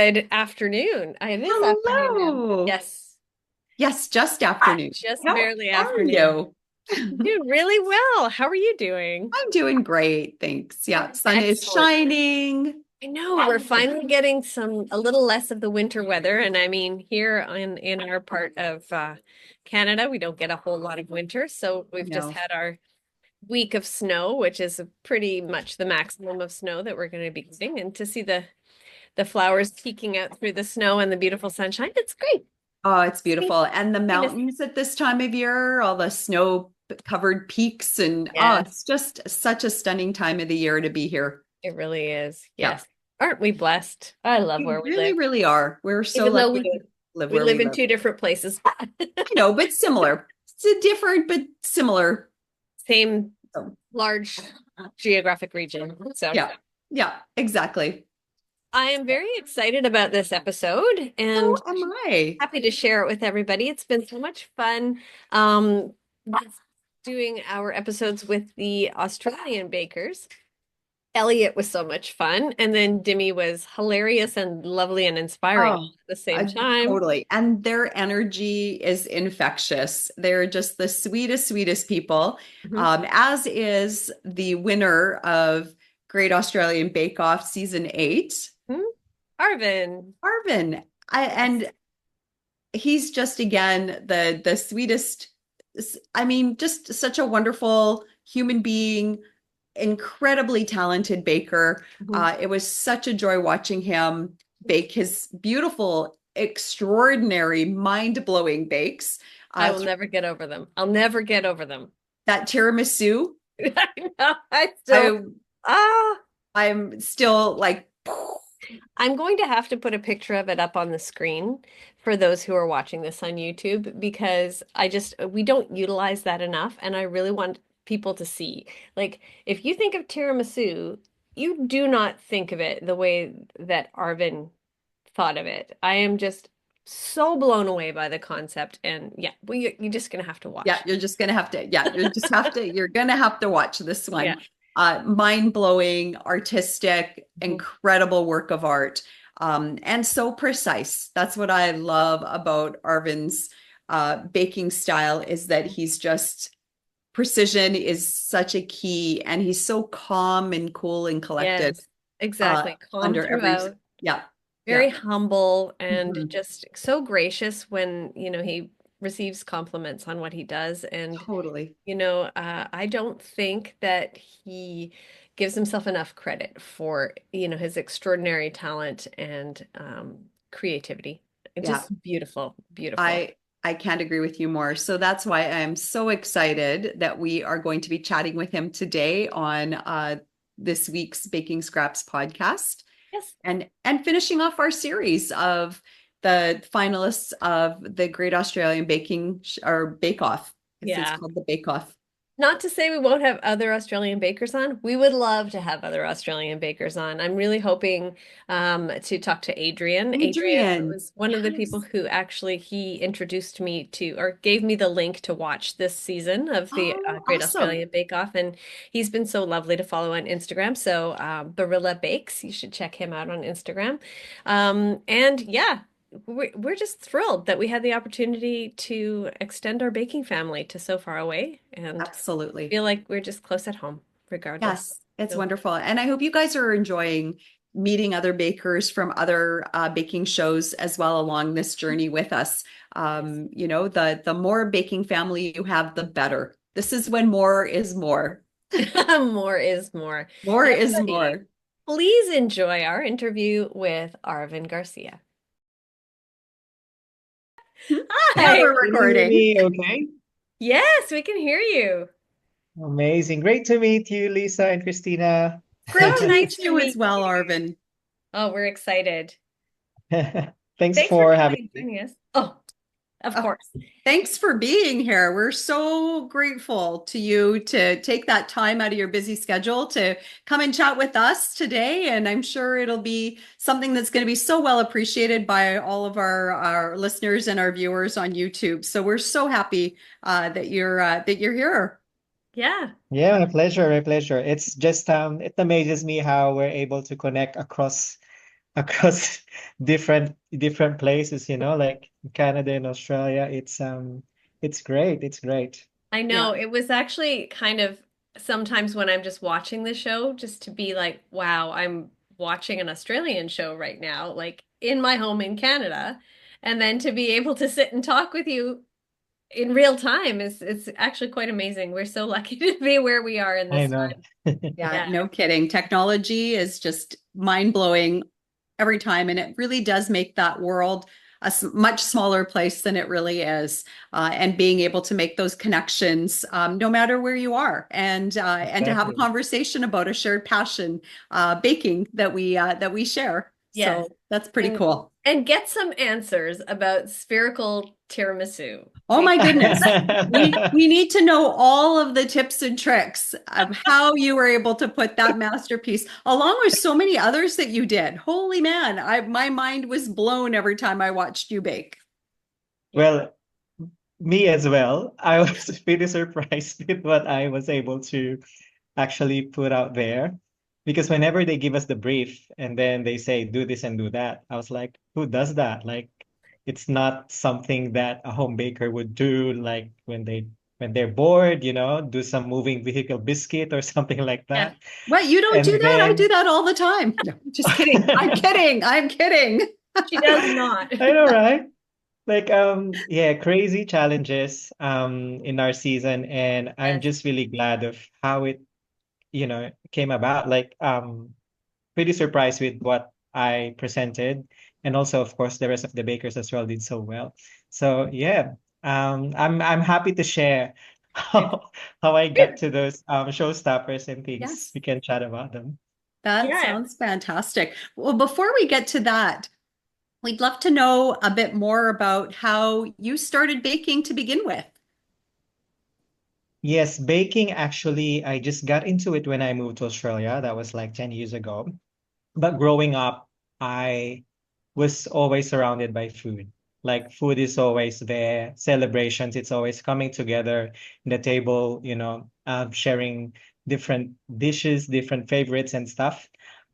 Good afternoon. It is afternoon now. Hello. Yes, Yes, just afternoon. just How barely are afternoon. you? Doing really well. How are you doing? I'm doing great, thanks. Yeah, sun is Excellent. shining. I know we're finally getting a little less of the winter weather, and I mean here in our part of Canada, we don't get a whole lot of winter, so we've just No. had our week of snow, which is pretty much the maximum of snow that we're going to be getting, and to see the flowers peeking out through the snow and the beautiful sunshine, it's great. Oh, it's Happy beautiful. And the to see. mountains at this time of year, all the snow-covered peaks, and Yes. it's just such a stunning time of the year to be here. It really is. Yeah, Yes. Aren't we blessed? I love we where we really, live, really are. We're so even though lucky to we live we where live we in live. two different places. I know, but similar. It's a different, but similar. Same So, large geographic region. So yeah, yeah, exactly. I am very excited about this episode So and am I. happy to share it with everybody. It's been so much fun um, doing our episodes with the Australian bakers. Elliot was so much fun, and then Dimmy was hilarious and lovely and inspiring Oh, all at the same I, time. totally. And their energy is infectious. They're just the sweetest, sweetest people, Mhm. as is the winner of Great Australian Bake Off Season 8, Hmm? Arvin. Arvin. Yes. And he's just, again, the sweetest. I mean, just such a wonderful human being, incredibly talented baker. Mhm. It was such a joy watching him bake his beautiful, extraordinary, mind-blowing bakes. I will Through never get over them. I'll never get over them. that tiramisu, I know. I Ah, I'm still like, I'm going to have to put a picture of it up on the screen for those who are watching this on YouTube because we don't utilize that enough. And I really want people to see. Like, if you think of tiramisu, you do not think of it the way that Arvin thought of it. I am just so blown away by the concept. And yeah, you're just gonna have to yeah, watch. you're just gonna have to, yeah, you're gonna have to watch this Yeah. one. Mind-blowing, artistic, Mhm. incredible work of art. And so precise. That's what I love about Arvin's baking style, is that he's just, precision is such a key, and he's so calm and cool and collected Yes, exactly. Calm under every, throughout. yeah, Very yeah. humble and Mhm. just so gracious when, he receives compliments on what he does. And, Totally. I don't think that he gives himself enough credit for, his extraordinary talent and creativity. Yeah. Just beautiful, beautiful. I can't agree with you more. So that's why I'm so excited that we are going to be chatting with him today on this week's Baking Scraps podcast, Yes. and finishing off our series of the finalists of the Great Australian or Bake Off, because it's Yeah. called the Bake Off. Not to say we won't have other Australian bakers on. We would love to have other Australian bakers on. I'm really hoping to talk to Adrian. Adrian Adrian, was one of the people yes. who actually he introduced me to or gave me the link to watch this season of the Oh, Great awesome. Australian Bake Off, and he's been so lovely to follow on Instagram. So Barilla Bakes, you should check him out on Instagram. And yeah, we're just thrilled that we had the opportunity to extend our baking family to so far away and Absolutely. feel like we're just close at home, regardless. Yes, it's So, wonderful. And I hope you guys are enjoying meeting other bakers from other baking shows as well along this journey with us. yes. The more baking family you have, the better. This is when more is more. More is more. More is Everybody, more. please enjoy our interview with Arvin Garcia. Now Hi. we're Can you hear recording. me okay? Yes, we can hear you. Amazing. Great to meet you, Lisa and Christina. Great So to meet nice to you as meet well, you. Arvin. Oh, we're excited. Thanks Thanks for for having coming me. joining us. Oh, of Oh, course. thanks for being here. We're so grateful to you to take that time out of your busy schedule to come and chat with us today. And I'm sure it'll be something that's going to be so well appreciated by all of our listeners and our viewers on YouTube. So we're so happy that you're here. Yeah. Yeah, my pleasure, my pleasure. It's just it amazes me how we're able to connect across across different places, like Canada and Australia. It's great. It's great. I Yeah. know it was actually kind of sometimes when I'm just watching the show, just to be like, wow, I'm watching an Australian show right now, like in my home in Canada. And then to be able to sit and talk with you in real time is it's actually quite amazing. We're so lucky to be where we are in I this know. time. Yeah, Yeah. no kidding. Technology is just mind-blowing every time, and it really does make that world a much smaller place than it really is. And being able to make those connections, no matter where you are, and to have a Exactly. conversation about a shared passion, baking that we share. Yes. So that's pretty And cool. and get some answers about spherical tiramisu. Oh my goodness. We need to know all of the tips and tricks of how you were able to put that masterpiece along with so many others that you did. Holy man, my mind was blown every time I watched you bake. Well, me as well. I was pretty surprised with what I was able to actually put out there. Because whenever they give us the brief and then they say, do this and do that, I was like, who does that? Like, it's not something that a home baker would do, like when they're bored, do some moving vehicle biscuit or something like Yeah, that. What, you don't do And that? I do then that all the time. No, just kidding. I'm kidding. I'm kidding. she does not. I know, right? Like yeah, crazy challenges in our season, and I'm Yes. just really glad of how it, came about. Like pretty surprised with what I presented, and also of course the rest of the bakers as well did so well. So yeah, I'm happy to share how I got to those showstoppers and things. Yes, We can chat about them. that Yeah. sounds fantastic. Well, before we get to that, we'd love to know a bit more about how you started baking to begin with. Yes, baking actually, I just got into it when I moved to Australia. That was like 10 years ago. But growing up, I was always surrounded by food. Like food is always there, celebrations, it's always coming together in the table, sharing different dishes, different favorites and stuff.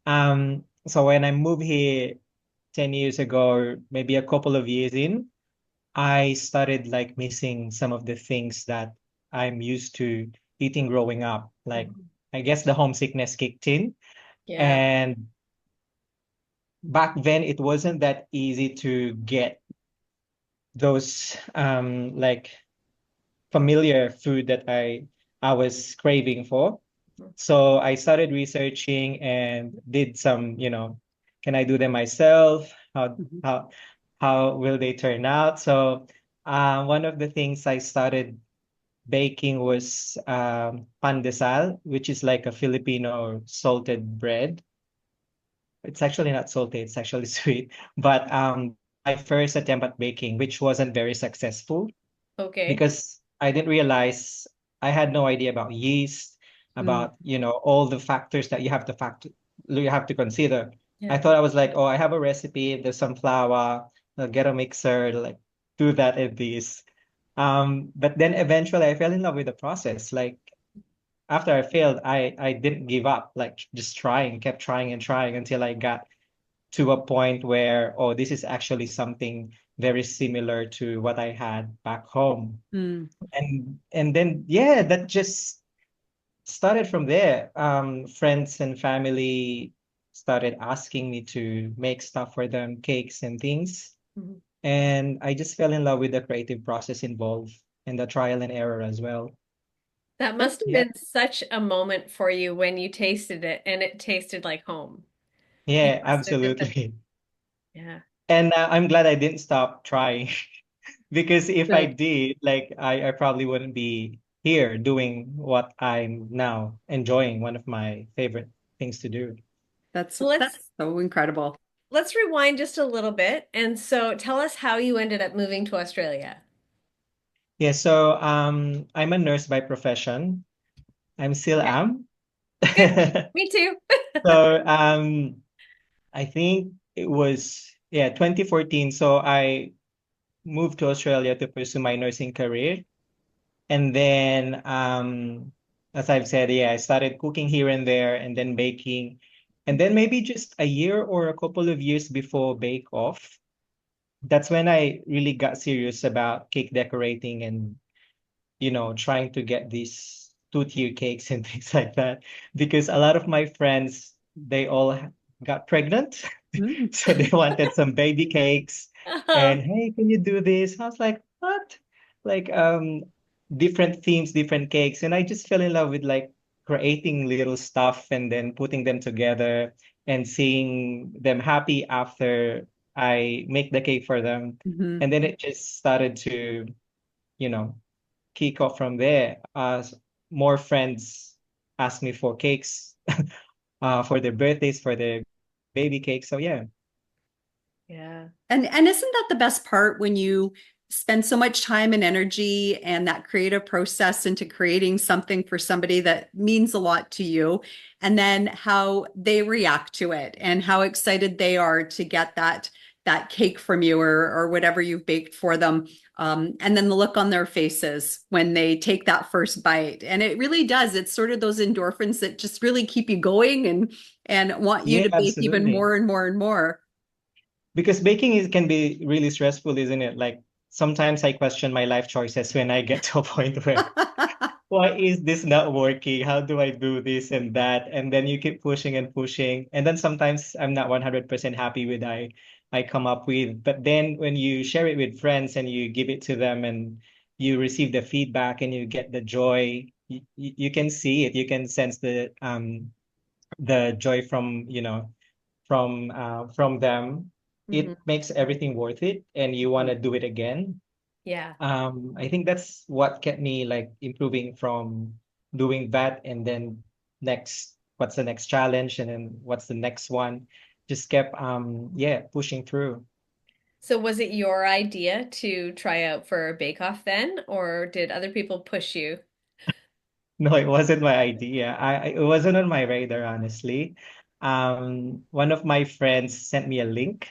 So when I moved here 10 years ago, or maybe a couple of years in, I started like missing some of the things that I'm used to eating growing up. Like Mhm. I guess the homesickness kicked in. Yeah. And back then it wasn't that easy to get those like familiar food that I was craving for. So I started researching and did some, can I do them myself? Mhm. How how will they turn out? So one of the things I started baking was pandesal, which is like a Filipino salted bread. It's actually not salty, it's actually sweet. But that's my first attempt at baking, which wasn't very successful Okay. because I didn't realize I had no idea about yeast, Mm, about, all the factors that you have to consider. I Yeah. thought I was like, oh, I have a recipe, there's some flour, I'll get a mixer, like do that and this. But then eventually I fell in love with the process. Like after I failed, I didn't give up, like just trying, kept trying and trying until I got to a point where, oh, this is actually something very similar to what I had back home. mm. And then yeah, that just started from there. Friends and family started asking me to make stuff for them, cakes and things. Mhm. And I just fell in love with the creative process involved and the trial and error as well. That must have Yeah. been such a moment for you when you tasted it and it tasted like home. You Yeah, must have just been, absolutely. yeah. And I'm glad I didn't stop trying because if I Good. did, like I probably wouldn't be here doing what I'm now enjoying, one of my favorite things to do. That's Well, that's so incredible. let's rewind just a little bit. And so tell us how you ended up moving to Australia. Yeah, so I'm a nurse by profession. I'm still Okay. am. Good. Me too. So I think it was, yeah, 2014. So I moved to Australia to pursue my nursing career. And then as I've said, yeah, I started cooking here and there and then baking. And then maybe just a year or a couple of years before Bake Off, that's when I really got serious about cake decorating and, trying to get these two-tier cakes and things like that. Because a lot of my friends, they all got pregnant. Mm. So they wanted some baby cakes. Oh. And hey, can you do this? I was like, what? Like different themes, different cakes. And I just fell in love with like creating little stuff and then putting them together and seeing them happy after I make the cake for them. Mhm. And then it just started to, you know, kick off from there. More friends asked me for cakes for their birthdays, for their baby cakes. So yeah. Yeah. And isn't that the best part when you spend so much time and energy and that creative process into creating something for somebody that means a lot to you, and then how they react to it and how excited they are to get that cake from you or whatever you've baked for them. And then the look on their faces when they take that first bite. And it really does. It's sort of those endorphins that just really keep you going and want you Yeah, to bake even absolutely. more and more and more. Because baking can be really stressful, isn't it? Like sometimes I question my life choices when I get to a point where why is this not working? How do I do this and that? And then you keep pushing and pushing. And then sometimes I'm not 100% happy with I come up with. But then when you share it with friends and you give it to them and you receive the feedback and you get the joy, you can see it. You can sense the joy from, from them. Hmm. It makes everything worth it and you want to do it again. Yeah. I think that's what kept me like improving from doing that and then what's the next challenge and then what's the next one? Just kept yeah, pushing through. So was it your idea to try out for a Bake Off then, or did other people push you? No, it wasn't my idea. It wasn't on my radar, honestly. One of my friends sent me a link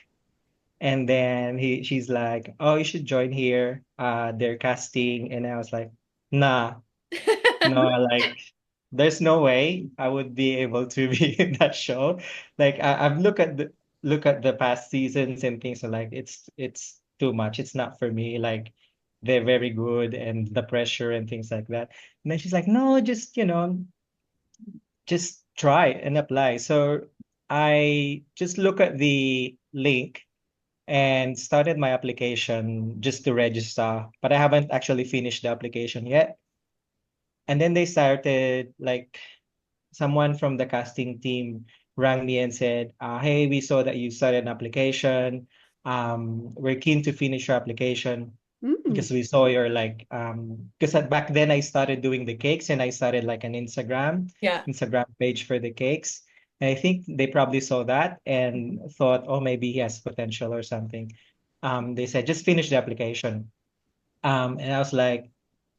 and then she's like, "Oh, you should join here. They're casting." And I was like, "Nah, no, like there's no way I would be able to be in that show. Like I've look at the past seasons and things are like it's too much. It's not for me. Like they're very good and the pressure and things like that." And then she's like, "No, just try and apply." So I just look at the link and started my application just to register, but I haven't actually finished the application yet. And then they started like someone from the casting team rang me and said, "Hey, we saw that you started an application. We're keen to finish your application Mm. because we saw your like because back then I started doing the cakes and I started like an Yeah. Instagram page for the cakes. And I think they probably saw that and thought, oh, maybe he has potential or something. They said, just finish the application. And I was like,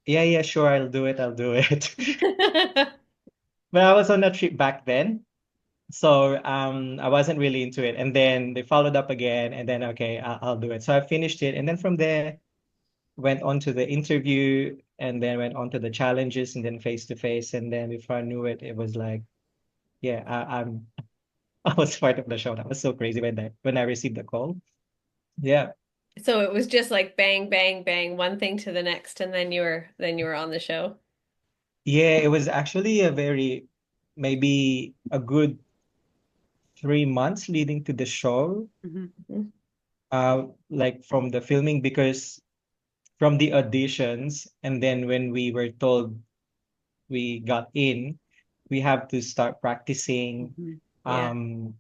yeah, yeah, sure, I'll do it. But I was on a trip back then. So I wasn't really into it. And then they followed up again, and then okay, I'll do it. So I finished it, and then from there went on to the interview, and then went on to the challenges, and then face to face. And then before I knew it, it was like, yeah, I'm I was part of the show. That was so crazy when I received the call. Yeah, So it was just like bang, bang, bang, one thing to the next, and then you were on the show. yeah, it was actually a very maybe a good 3 months leading to the show. Mhm. Mhm. Like from the filming because from the auditions and then when we were told we got in, we have to start practicing. Mhm. Yeah. Um,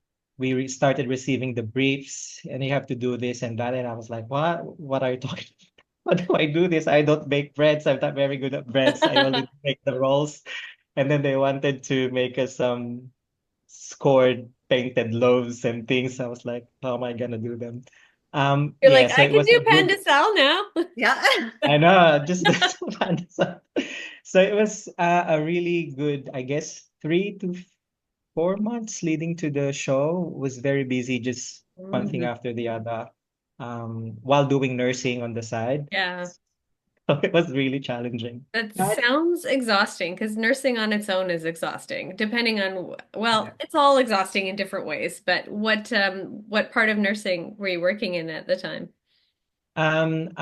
started receiving the briefs, and you have to do this and that. And I was like, "What? What are you talking? How do I do this? I don't bake breads. I'm not very good at breads. I only make the rolls." And then they wanted to make us some scored painted loaves and things. I was like, "How am I gonna do them?" You're Yeah. like, So I it can was a do pan good. de sal now. Yeah. I know, just that's fun. So it was a really good, I guess, 3 to 4 months leading to the show. Was very busy, just one thing Mhm. after the other, while doing nursing on the side. Yeah. So it was really challenging. That But sounds exhausting because nursing on its own is exhausting, depending on, yeah. well, it's all exhausting in different ways, but what part of nursing were you working in at the time? I'm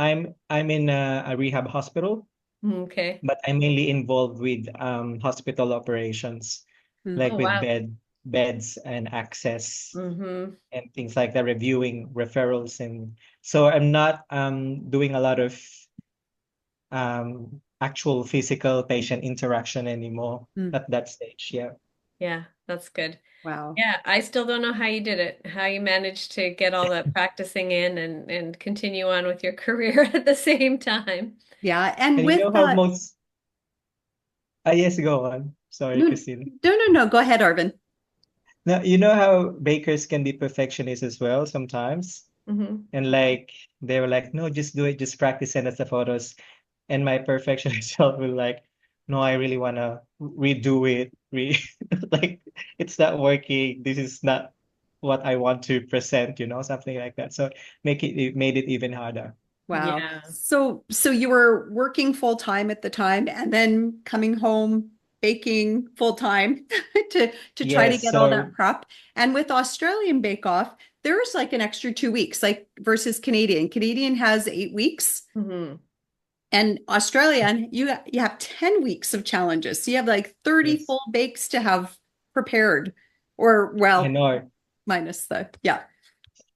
in a rehab hospital, Okay. but I'm mainly involved with hospital operations, Mm. like Oh with wow. beds and access Mm-hmm. and things like that, reviewing referrals. And so I'm not doing a lot of actual physical patient interaction anymore Mm. at that stage. Yeah. Yeah, that's good. Wow. Yeah, I still don't know how you did it, how you managed to get all that practicing in and continue on with your career at the same time. Yeah. And And you with know how most, yes, go on. Sorry, no, Christina. no. Go ahead, Arvin. Now, you know how bakers can be perfectionists as well sometimes? Hmm. And like, they were like, no, just do it, just practice, send us the photos. And my perfectionist self will like, no, I really want to redo it. Like, it's not working. This is not what I want to present, something like that. So it made it even harder. Wow. Yeah. So you were working full time at the time and then coming home baking full time to try to Yes, get all that so prep. And with Australian Bake Off, there's like an extra 2 weeks, like versus Canadian. Canadian has 8 weeks, Hmm. and Australian, you have 10 weeks of challenges. So you have like 30 yes, full bakes to have prepared, or I well, know. minus the yeah.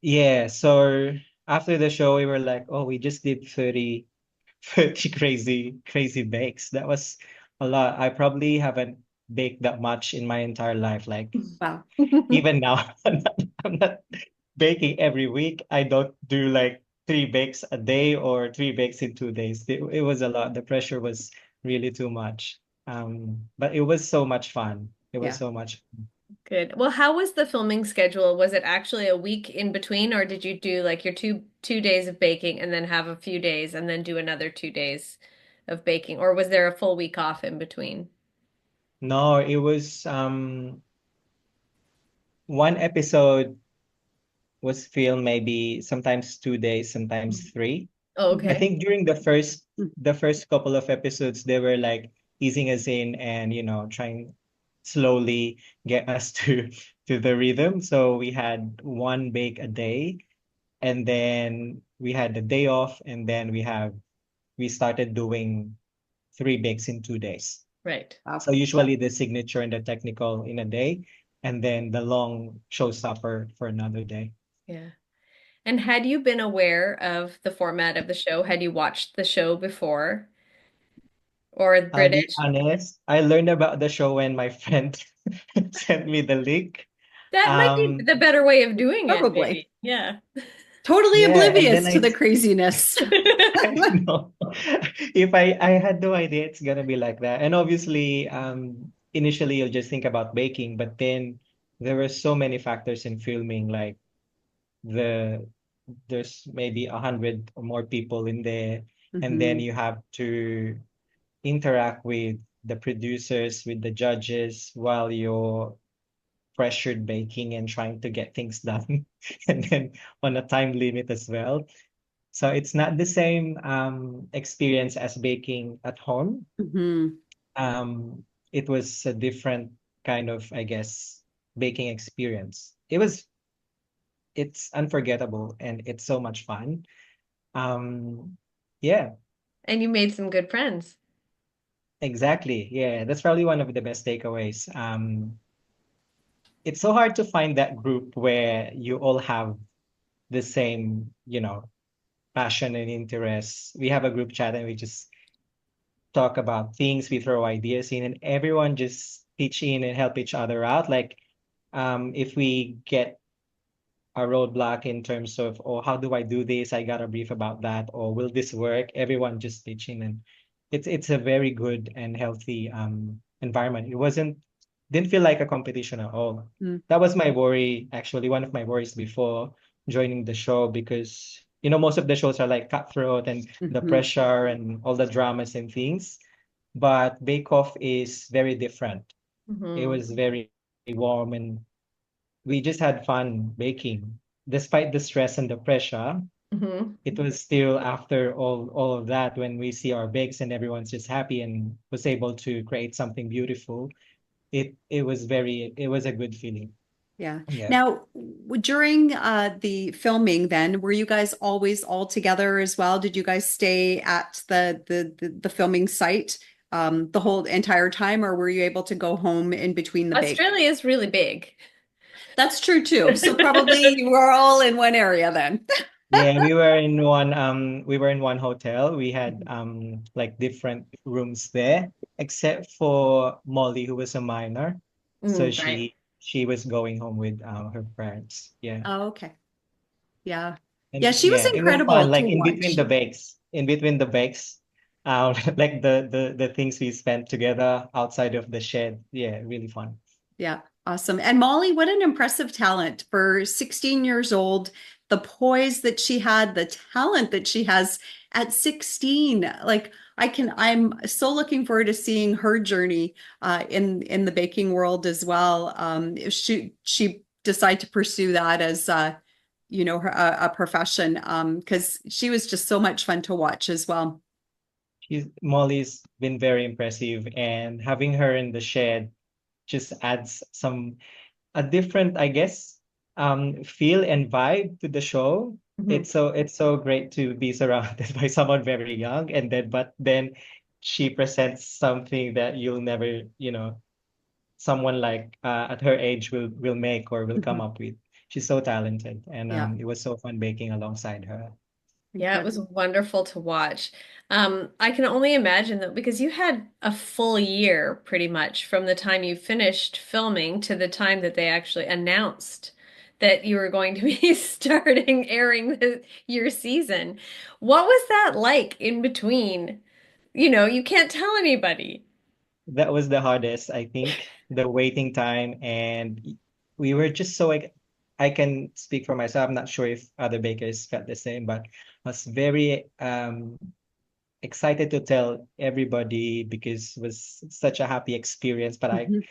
Yeah, so after the show, we were like, oh, we just did 30 crazy bakes. That was a lot. I probably haven't baked that much in my entire life. Like Wow. even now, I'm not baking every week. I don't do like 3 bakes a day or 3 bakes in 2 days. It was a lot. The pressure was really too much. But it was so much fun. It was Yeah. so much. Good. Well, how was the filming schedule? Was it actually a week in between, or did you do like your two days of baking and then have a few days and then do another 2 days of baking, or was there a full week off in between? No, it was one episode was filmed maybe sometimes 2 days, sometimes three. Oh, Mhm. I okay. think during the first couple of episodes, they were like easing us in and trying slowly get us to the rhythm. So we had one bake a day, and then we had the day off, and then we started doing 3 bakes in 2 days. Right. Wow. So usually the signature and the technical in a day, and then the long showstopper for another day. Yeah. And had you been aware of the format of the show? Had you watched the show before? Or I'll be British? honest, I learned about the show when my friend sent me the link. That might be Um, the better way of doing it, Probably. maybe. Yeah. Totally yeah, and then oblivious to the craziness. I know if I had no idea it's gonna be like that. And obviously, initially you'll just think about baking, but then there were so many factors in filming, like the there's maybe 100 or more people in there, and then Mhm. you have to interact with the producers, with the judges while you're pressured baking and trying to get things done, and then on a time limit as well. So it's not the same experience as baking at home. Mhm. It was a different kind of, I guess, baking experience. It's unforgettable and it's so much fun. Um, yeah, And you made some good friends. exactly. Yeah, that's probably one of the best takeaways. It's so hard to find that group where you all have the same, passion and interests. We have a group chat and we just talk about things, we throw ideas in, and everyone just pitch in and help each other out. Like, if we get a roadblock in terms of, oh, how do I do this? I got a brief about that, or will this work? Everyone just pitch in, and it's a very good and healthy environment. It didn't feel like a competition at all. Mm. That was my worry, actually, one of my worries before joining the show, because most of the shows are like cutthroat and the Mhm. pressure and all the dramas and things. But Bake Off is very different. It Hmm. was very warm, and we just had fun baking despite the stress and the pressure. Hmm. It was still after all of that when we see our bakes and everyone's just happy and was able to create something beautiful. It was a good feeling. Yeah. Yeah. Now, during the filming, then were you guys always all together as well? Did you guys stay at the filming site the whole entire time, or were you able to go home in between the bake? Australia is really big. That's true too. So probably you were all in one area then. Yeah, we were in one hotel. We had like different rooms there, except for Molly, who was a minor. So Mm, right. she was going home with her parents. Yeah. Oh, okay. Yeah. Yeah, And she was yeah, it was incredible fun. to Like watch. in between the bakes, like the things we spent together outside of the shed. Yeah, really fun. Yeah, awesome. And Molly, what an impressive talent for 16 years old. The poise that she had, the talent that she has at 16. Like I'm so looking forward to seeing her journey in the baking world as well. If she decide to pursue that as a profession, because she was just so much fun to watch as well. Molly's been very impressive, and having her in the shed just adds some a different, I guess, feel and vibe to the show. Mhm. It's so great to be surrounded by someone very young, and then she presents something that you'll never, someone like at her age will make or will come Mhm. up with. She's so talented, and Yeah, it was so fun baking alongside her. Yeah, it was incredible. wonderful to watch. I can only imagine that because you had a full year pretty much from the time you finished filming to the time that they actually announced that you were going to be starting airing your season. What was that like in between? You can't tell anybody. That was the hardest, I think, the waiting time, and we were just so like I can speak for myself. I'm not sure if other bakers felt the same, but I was very excited to tell everybody because it was such a happy experience, but I Mhm.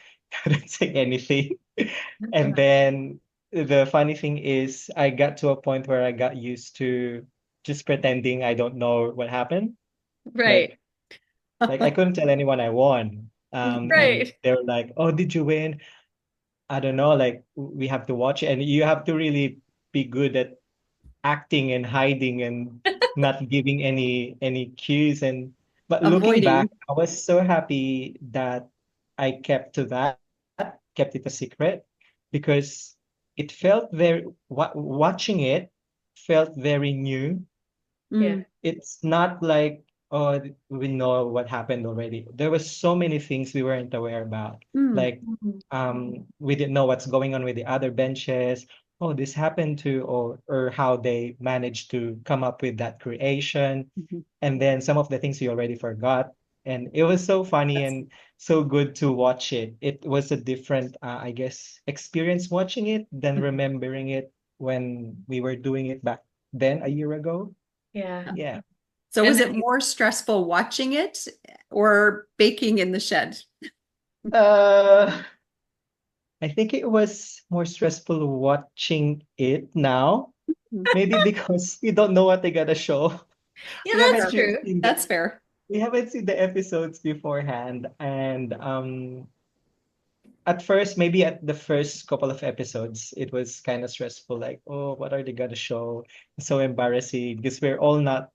couldn't say anything. And then the funny thing is I got to a point where I got used to just pretending I don't know what happened. Right. Like I couldn't tell anyone I won. And Right. they're like, "Oh, did you win?" I don't know. Like we have to watch it, and you have to really be good at acting and hiding and not giving any cues. And but looking back, Avoiding. I was so happy that I kept to that, kept it a secret, because it felt very watching it felt very new. Yeah. Mm, It's not like, oh, we know what happened already. There was so many things we weren't aware about. mm, Like, we didn't know what's going on with the other benches. Oh, this happened to, or how they managed to come up with that creation. mhm. And then some of the things we already forgot. And it was so funny That's and so good to watch it. It was a different, I guess, experience watching it than mhm. remembering it when we were doing it back then a year ago. Yeah. Yeah. So And was then it more stressful watching it or baking in the shed? Uh, I think it was more stressful watching it now. Mm. Maybe because we don't know what they gotta show. yeah, We that's haven't Sure. really true. seen That's fair. the episodes beforehand. And at first, maybe at the first couple of episodes, it was kind of stressful, like, oh, what are they gonna show? So embarrassing because we're all not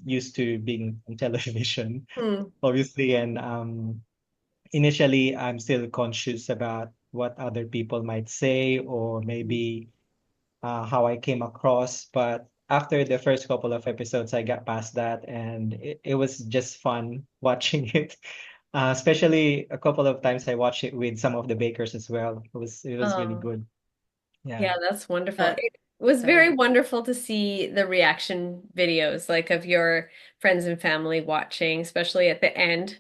used to being on television, Hmm. obviously. And initially I'm still conscious about what other people might say or maybe how I came across. But after the first couple of episodes, I got past that and it was just fun watching it. Especially a couple of times I watched it with some of the bakers as well. It was really Oh. good. Yeah. Yeah, that's wonderful. That It was that is very wonderful to see the reaction videos, like of your friends and family watching, especially at the end,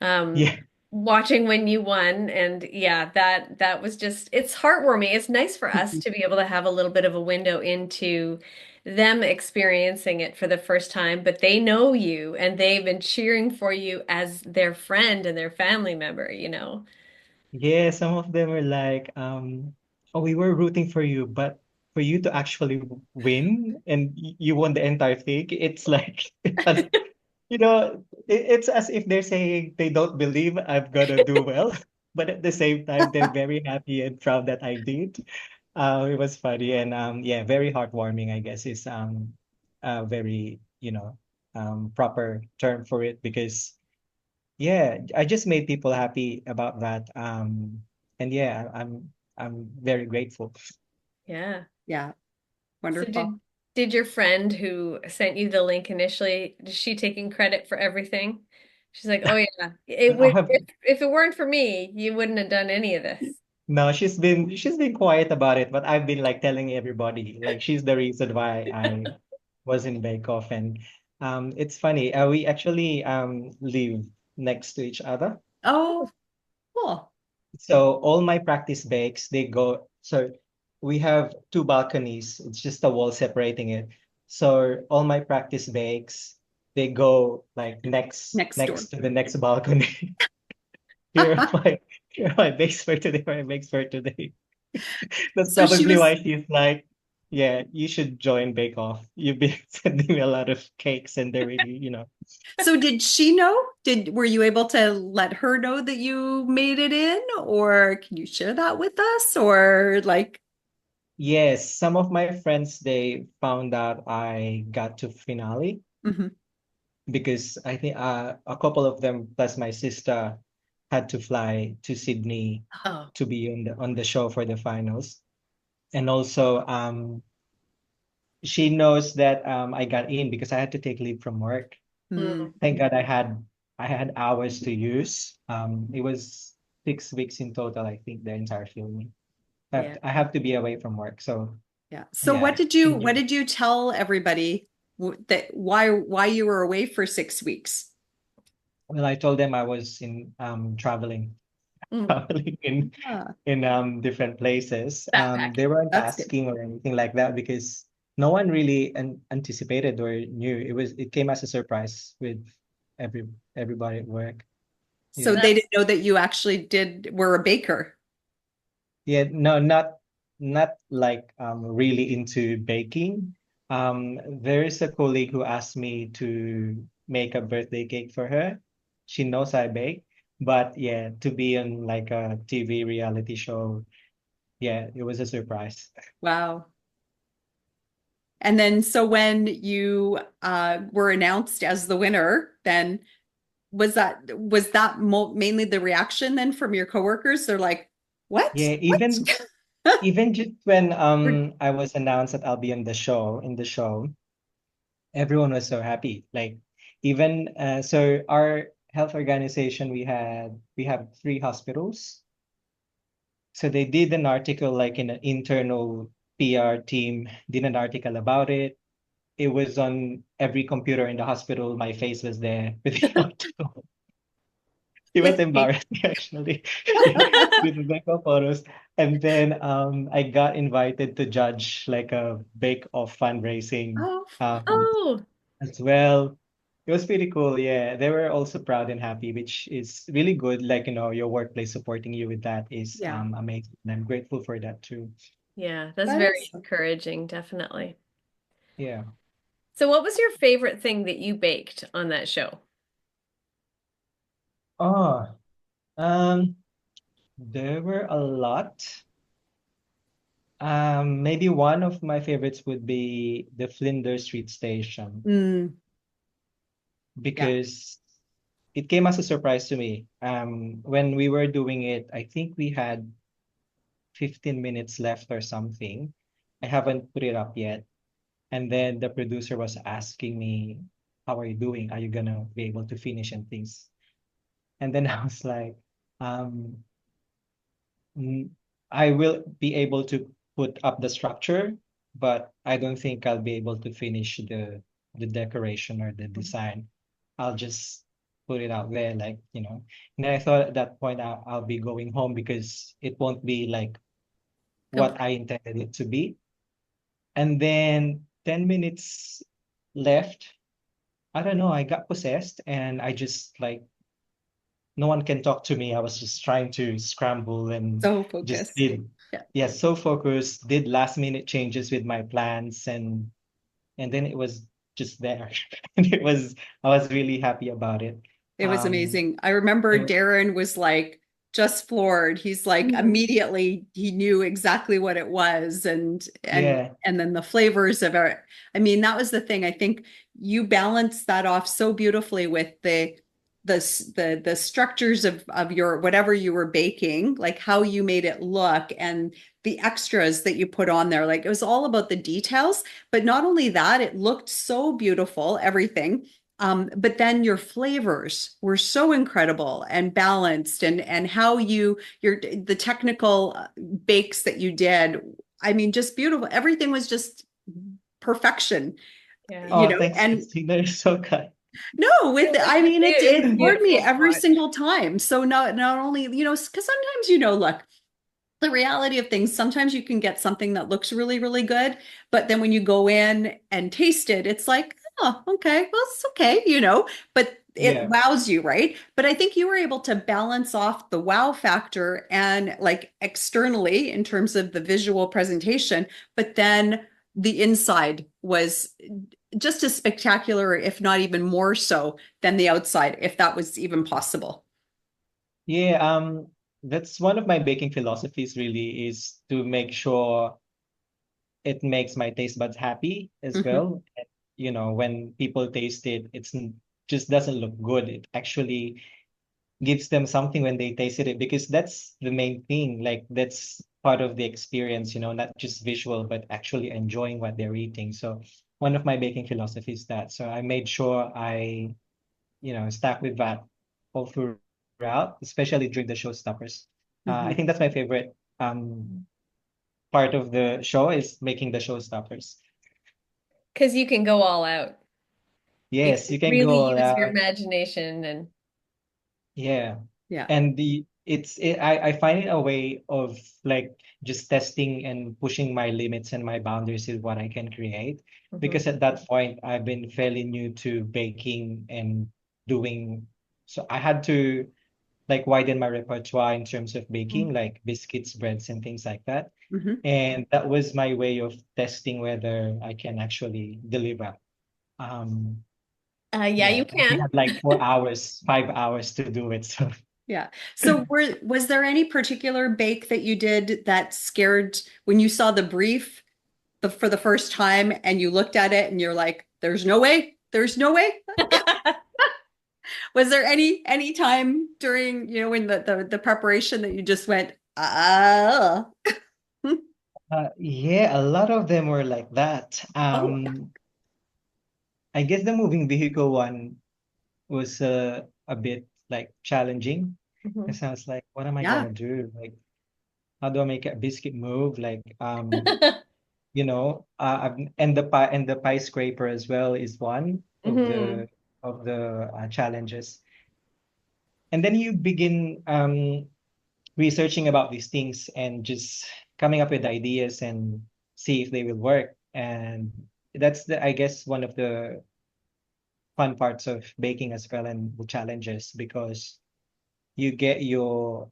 um, Yeah. watching when you won. And yeah, that was just, it's heartwarming. It's nice for us to be able to have a little bit of a window into them experiencing it for the first time, but they know you and they've been cheering for you as their friend and their family member. Yeah, some of them were like, oh, we were rooting for you, but for you to actually win and you won the entire thing, it's like, it's as if they're saying they don't believe I'm gonna do well, but at the same time, they're very happy and proud that I did. It was funny and yeah, very heartwarming, I guess, is a very, proper term for it because yeah, I just made people happy about that. And yeah, I'm very grateful. Yeah. Yeah, So wonderful. did your friend who sent you the link initially, is she taking credit for everything? She's like, "Oh yeah, it I would have if it weren't for me, you wouldn't have done any of this." No, she's been quiet about it, but I've been like telling everybody, like she's the reason why I was in Bake Off, and it's funny. We actually live next to each other, Oh, cool. so all my practice bakes they go. So we have two balconies. It's just a wall separating it. So all my practice bakes they go like next Next door. next to the next balcony. Here are my here are my bakes for today. My bakes for today. That's So she probably was, why she's like, yeah, you should join Bake Off. You've been sending me a lot of cakes and they're really. so did she know? Were you able to let her know that you made it in, or can you share that with us? Or like, Yes, some of my friends, they found out I got to finale mhm. because I think a couple of them, plus my sister, had to fly to Sydney Oh. to be on the show for the finals. And also, she knows that I got in because I had to take leave from work. Mm. Thank God I had hours to use. It was 6 weeks in total, I think, the entire filming. Yeah. I have to be away from work. So Yeah. So yeah, she what knew. did you tell everybody that why you were away for 6 weeks? Well, I told them I was in traveling, Mm. traveling in Ah, in different places. Backpack. They weren't that's good. asking or anything like that because no one really anticipated or knew. It came as a surprise with every everybody at work. So Yeah. they That's didn't know that you actually were a baker. Yeah, no, not like really into baking. There is a colleague who asked me to make a birthday cake for her. She knows I bake, but yeah, to be on like a TV reality show, yeah, it was a surprise. Wow. And then so when you were announced as the winner, then was that mainly the reaction then from your coworkers? They're like, "What? Yeah, What?" even just when We're- I was announced that I'll be on the show, everyone was so happy. Like even so our health organization we have three hospitals. So they did an article like in an internal PR team did an article about it. It was on every computer in the hospital. My face was there with the photo. It was Yay. embarrassing actually with the backup photos. And then I got invited to judge like a bake off fundraising Oh, oh, as well. It was pretty cool. Yeah, they were also proud and happy, which is really good. Like, your workplace supporting you with that is yeah. amazing. And I'm grateful for that too. yeah, that's That very is. encouraging, definitely. Yeah. So what was your favorite thing that you baked on that show? Oh, um, there were a lot. Maybe one of my favorites would be the Flinders Street Station Mm, yeah. because it came as a surprise to me. When we were doing it, I think we had 15 minutes left or something. I haven't put it up yet. And then the producer was asking me, how are you doing? Are you gonna be able to finish and things? And then I was like, um, mm, I will be able to put up the structure, but I don't think I'll be able to finish the decoration or the design. I'll just put it out there, like, And then I thought at that point I'll be going home because it won't be like what Complete. I intended it to be. And then 10 minutes left. I don't know, I got possessed and I just like no one can talk to me. I was just trying to scramble and So just focused. did. Yeah. yeah, so focused, did last minute changes with my plans, and then it was just there. And I was really happy about it. It was Um, amazing. I remember it was, Darren was like just floored. He's like Mhm. immediately he knew exactly what it was yeah, and then the flavors of it. I mean, that was the thing. I think you balanced that off so beautifully with the structures of your whatever you were baking, like how you made it look and the extras that you put on there. Like it was all about the details, but not only that, it looked so beautiful, everything. But then your flavors were so incredible and balanced, and how your the technical bakes that you did. I mean, just beautiful. Everything was just perfection, Yeah. you oh, know. thanks, And Christina. You're so kind. no, with It was, I mean, it it was floored me beautiful to every watch. single time. So not only because sometimes look, the reality of things, sometimes you can get something that looks really, really good, but then when you go in and taste it, it's like, oh, okay, well, it's okay, but it Yeah. wows you, right? But I think you were able to balance off the wow factor and like externally in terms of the visual presentation, but then the inside was just as spectacular, if not even more so than the outside, if that was even possible. Yeah, that's one of my baking philosophies really is to make sure it makes my taste buds happy as Mhm. well. And, when people taste it, just doesn't look good. It actually gives them something when they tasted it because that's the main thing. Like that's part of the experience, not just visual, but actually enjoying what they're eating. So one of my baking philosophies is that. So I made sure I, stuck with that all throughout, especially during the showstoppers. I Mhm. think that's my favorite part of the show is making the showstoppers. Because you can go all out. You Yes, can you can really go all use your out. imagination and Yeah. Yeah. And I find it a way of like just testing and pushing my limits and my boundaries with what I can create. Mhm. Because at that point, I've been fairly new to baking and doing, so I had to like widen my repertoire in terms of baking, like biscuits, breads, and things like that. Mhm. And that was my way of testing whether I can actually deliver. Um, Yeah, yeah, you we can. had like 4 hours, 5 hours to do it. So Yeah. So was there any particular bake that you did that scared when you saw the brief for the first time and you looked at it and you're like, there's no way, there's no way? Was there any time during, when the preparation that you just went, ah, yeah, a lot of them were like that. oh, I guess the moving vehicle one was a bit like challenging. Mhm. Because I was like, what am I yeah. gonna do? Like, how do I make a biscuit move? Like, and the pie scraper as well is one of Mhm. the challenges. And then you begin researching about these things and just coming up with ideas and see if they will work. And that's I guess one of the fun parts of baking as well and the challenges because you get your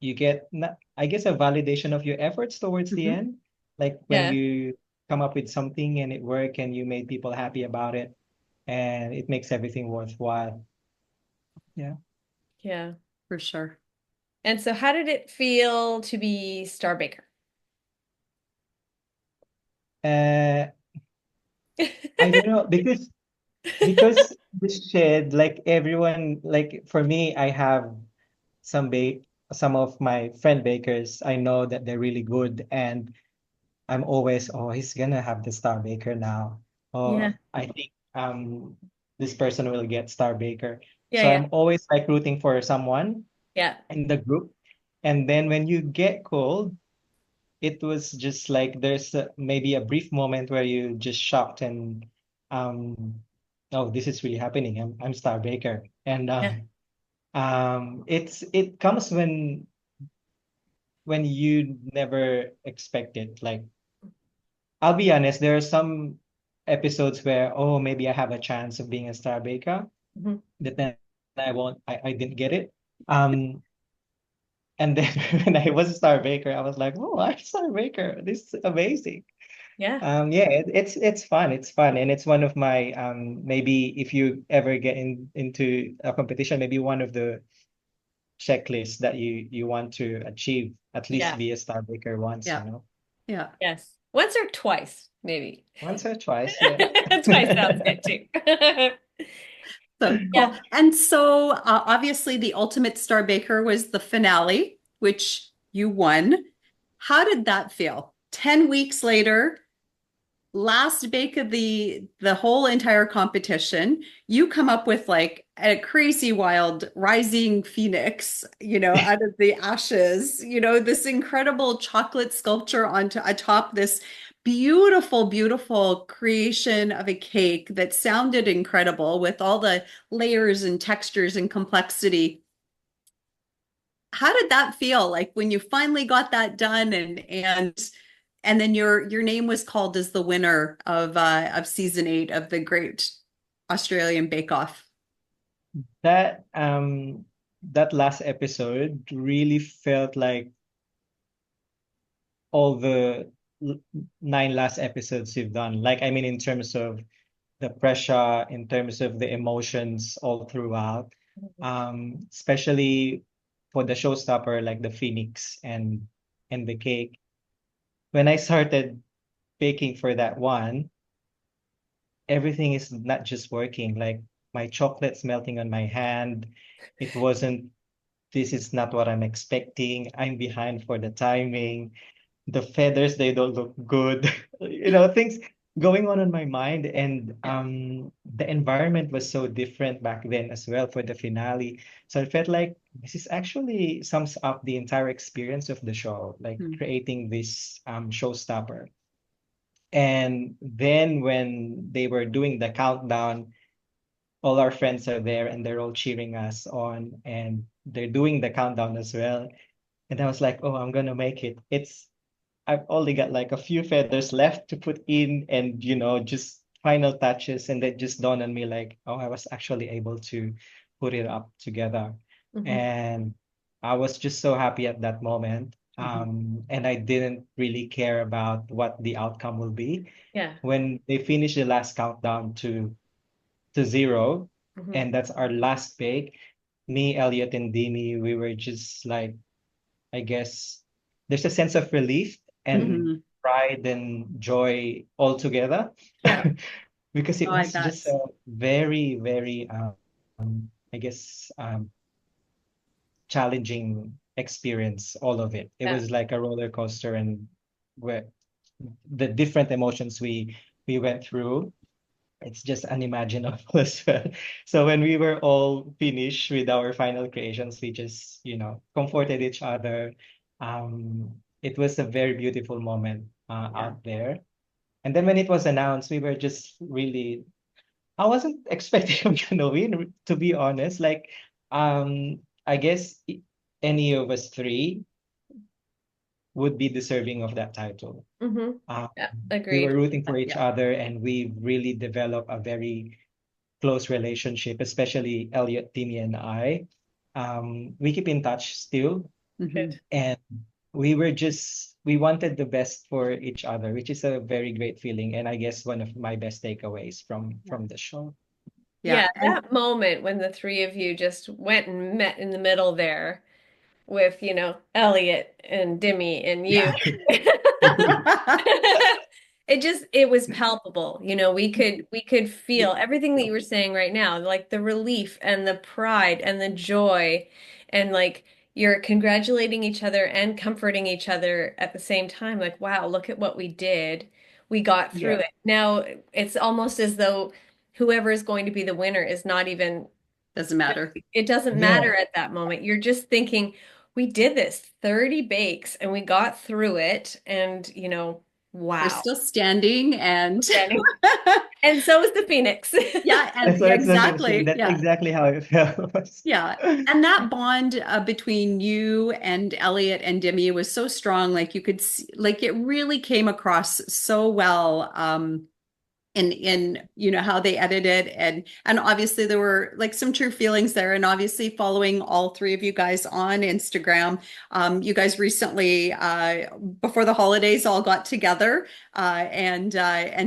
I guess a validation of your efforts towards the Mhm. end. Like when Yeah, you come up with something and it worked and you made people happy about it and it makes everything worthwhile. Yeah. yeah. For sure. And so how did it feel to be Star Baker? Uh, I don't know because the shed, like everyone, like for me, I have some bake some of my friend bakers. I know that they're really good, and I'm always, oh, he's gonna have the star baker now. Yeah. Oh, I think this person will get star baker. Yeah, So yeah. I'm always like rooting for someone Yeah. in the group. And then when you get cold, it was just like there's maybe a brief moment where you just shocked and um oh, this is really happening. I'm star baker. And Yeah. it comes when you never expect it. Like I'll be honest, there are some episodes where, oh, maybe I have a chance of being a star baker, Mhm. but then I won't, I didn't get it. Um, And then when I was a star baker, I was like, oh, I'm a star baker. This is amazing. Yeah. Yeah, it's fun. It's fun, and it's one of my maybe if you ever get into a competition, maybe one of the checklists that you want to achieve, at least Yeah. be a star baker once, Yeah. Yeah. Yes. Once or twice, maybe. once or twice, yeah. Twice sounds good too. So Yeah. cool. And so obviously the Ultimate Star Baker was the finale, which you won. How did that feel? 10 weeks later, last bake of the whole entire competition, you come up with like a crazy wild rising phoenix, out of the ashes, this incredible chocolate sculpture onto atop this beautiful, beautiful creation of a cake that sounded incredible with all the layers and textures and complexity. How did that feel like when you finally got that done and then your name was called as the winner of season 8 of the Great Australian Bake Off? That that last episode really felt like all the l- 9 last episodes you've done. Like, I mean, in terms of the pressure, in terms of the emotions all throughout, especially for the showstopper, like the Phoenix and the cake. When I started baking for that one, everything is not just working. Like my chocolate's melting on my hand. It wasn't, this is not what I'm expecting. I'm behind for the timing. The feathers, they don't look good. Things going on in my mind. And Yeah. the environment was so different back then as well for the finale. So I felt like this is actually sums up the entire experience of the show, like Hmm. creating this showstopper. And then when they were doing the countdown, all our friends are there and they're all cheering us on and they're doing the countdown as well. And I was like, oh, I'm gonna make it. I've only got like a few feathers left to put in and just final touches. And that just dawned on me like, oh, I was actually able to put it up together. Mhm. And I was just so happy at that moment. Mhm. And I didn't really care about what the outcome will be. Yeah. When they finished the last countdown to 0, Mhm. and that's our last bake, me, Elliot, and Dimi, we were just like, I guess there's a sense of relief and Mhm. pride and joy all together Yeah. because it Oh, I was bet. just a very, very, I guess, challenging experience, all of it. It Yeah. was like a roller coaster, and where the different emotions we went through, it's just unimaginable as well. So when we were all finished with our final creations, we just, comforted each other. It was a very beautiful moment Yeah. out there. And then when it was announced, we were just really, I wasn't expecting I'm gonna win, to be honest. Like, I guess any of us three would be deserving of that title. Mhm. Um, Yeah. we were Agreed. rooting for each Yeah. other, and we really developed a very close relationship, especially Elliot, Timmy, and I. We keep in touch still, Mhm. Good. and we wanted the best for each other, which is a very great feeling, and I guess one of my best takeaways Yeah. from the show. Yeah. Yeah, And that moment when the three of you just went and met in the middle there with, Elliot and Dimmy and you. Yeah. It was palpable. We could feel everything that you were saying right now, like the relief and the pride and the joy and like you're congratulating each other and comforting each other at the same time. Like, wow, look at what we did. We got through yeah. it. Now it's almost as though whoever is going to be the winner is not even, Doesn't matter. it doesn't Yeah. matter at that moment. You're just thinking, we did this 30 bakes and we got through it. And, We're wow. still standing and Standing. And so is the Phoenix. yeah, and That's yeah, what it's like. exactly. That's Yeah. exactly how it felt. Yeah. And that bond between you and Elliot and Demi was so strong. Like you could see, like it really came across so well. in how they edited, and obviously there were like some true feelings there, and obviously following all three of you guys on Instagram. You guys recently before the holidays all got together and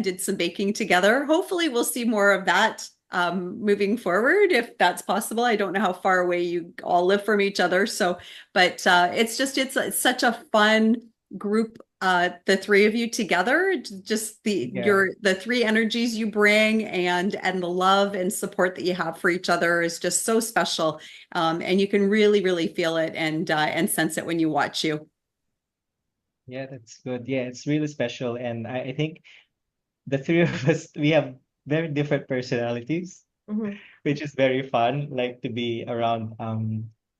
did some baking together. Hopefully we'll see more of that moving forward if that's possible. I don't know how far away you all live from each other, so but it's such a fun group, the three of you together, just Yeah. the three energies you bring, and the love and support that you have for each other is just so special. And you can really feel it and sense it when you watch you. Yeah, that's good. Yeah, it's really special. And I think the three of us, we have very different personalities, Mhm. which is very fun, like to be around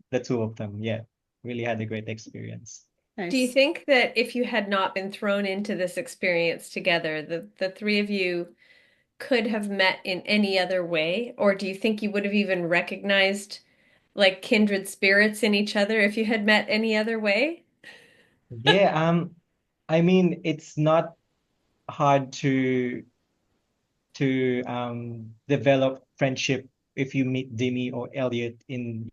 the two of them. Yeah, really had a great experience. Do you Nice. think that if you had not been thrown into this experience together, the three of you could have met in any other way? Or do you think you would have even recognized like kindred spirits in each other if you had met any other way? Yeah, I mean, it's not hard to develop friendship if you meet Demi or Elliot in,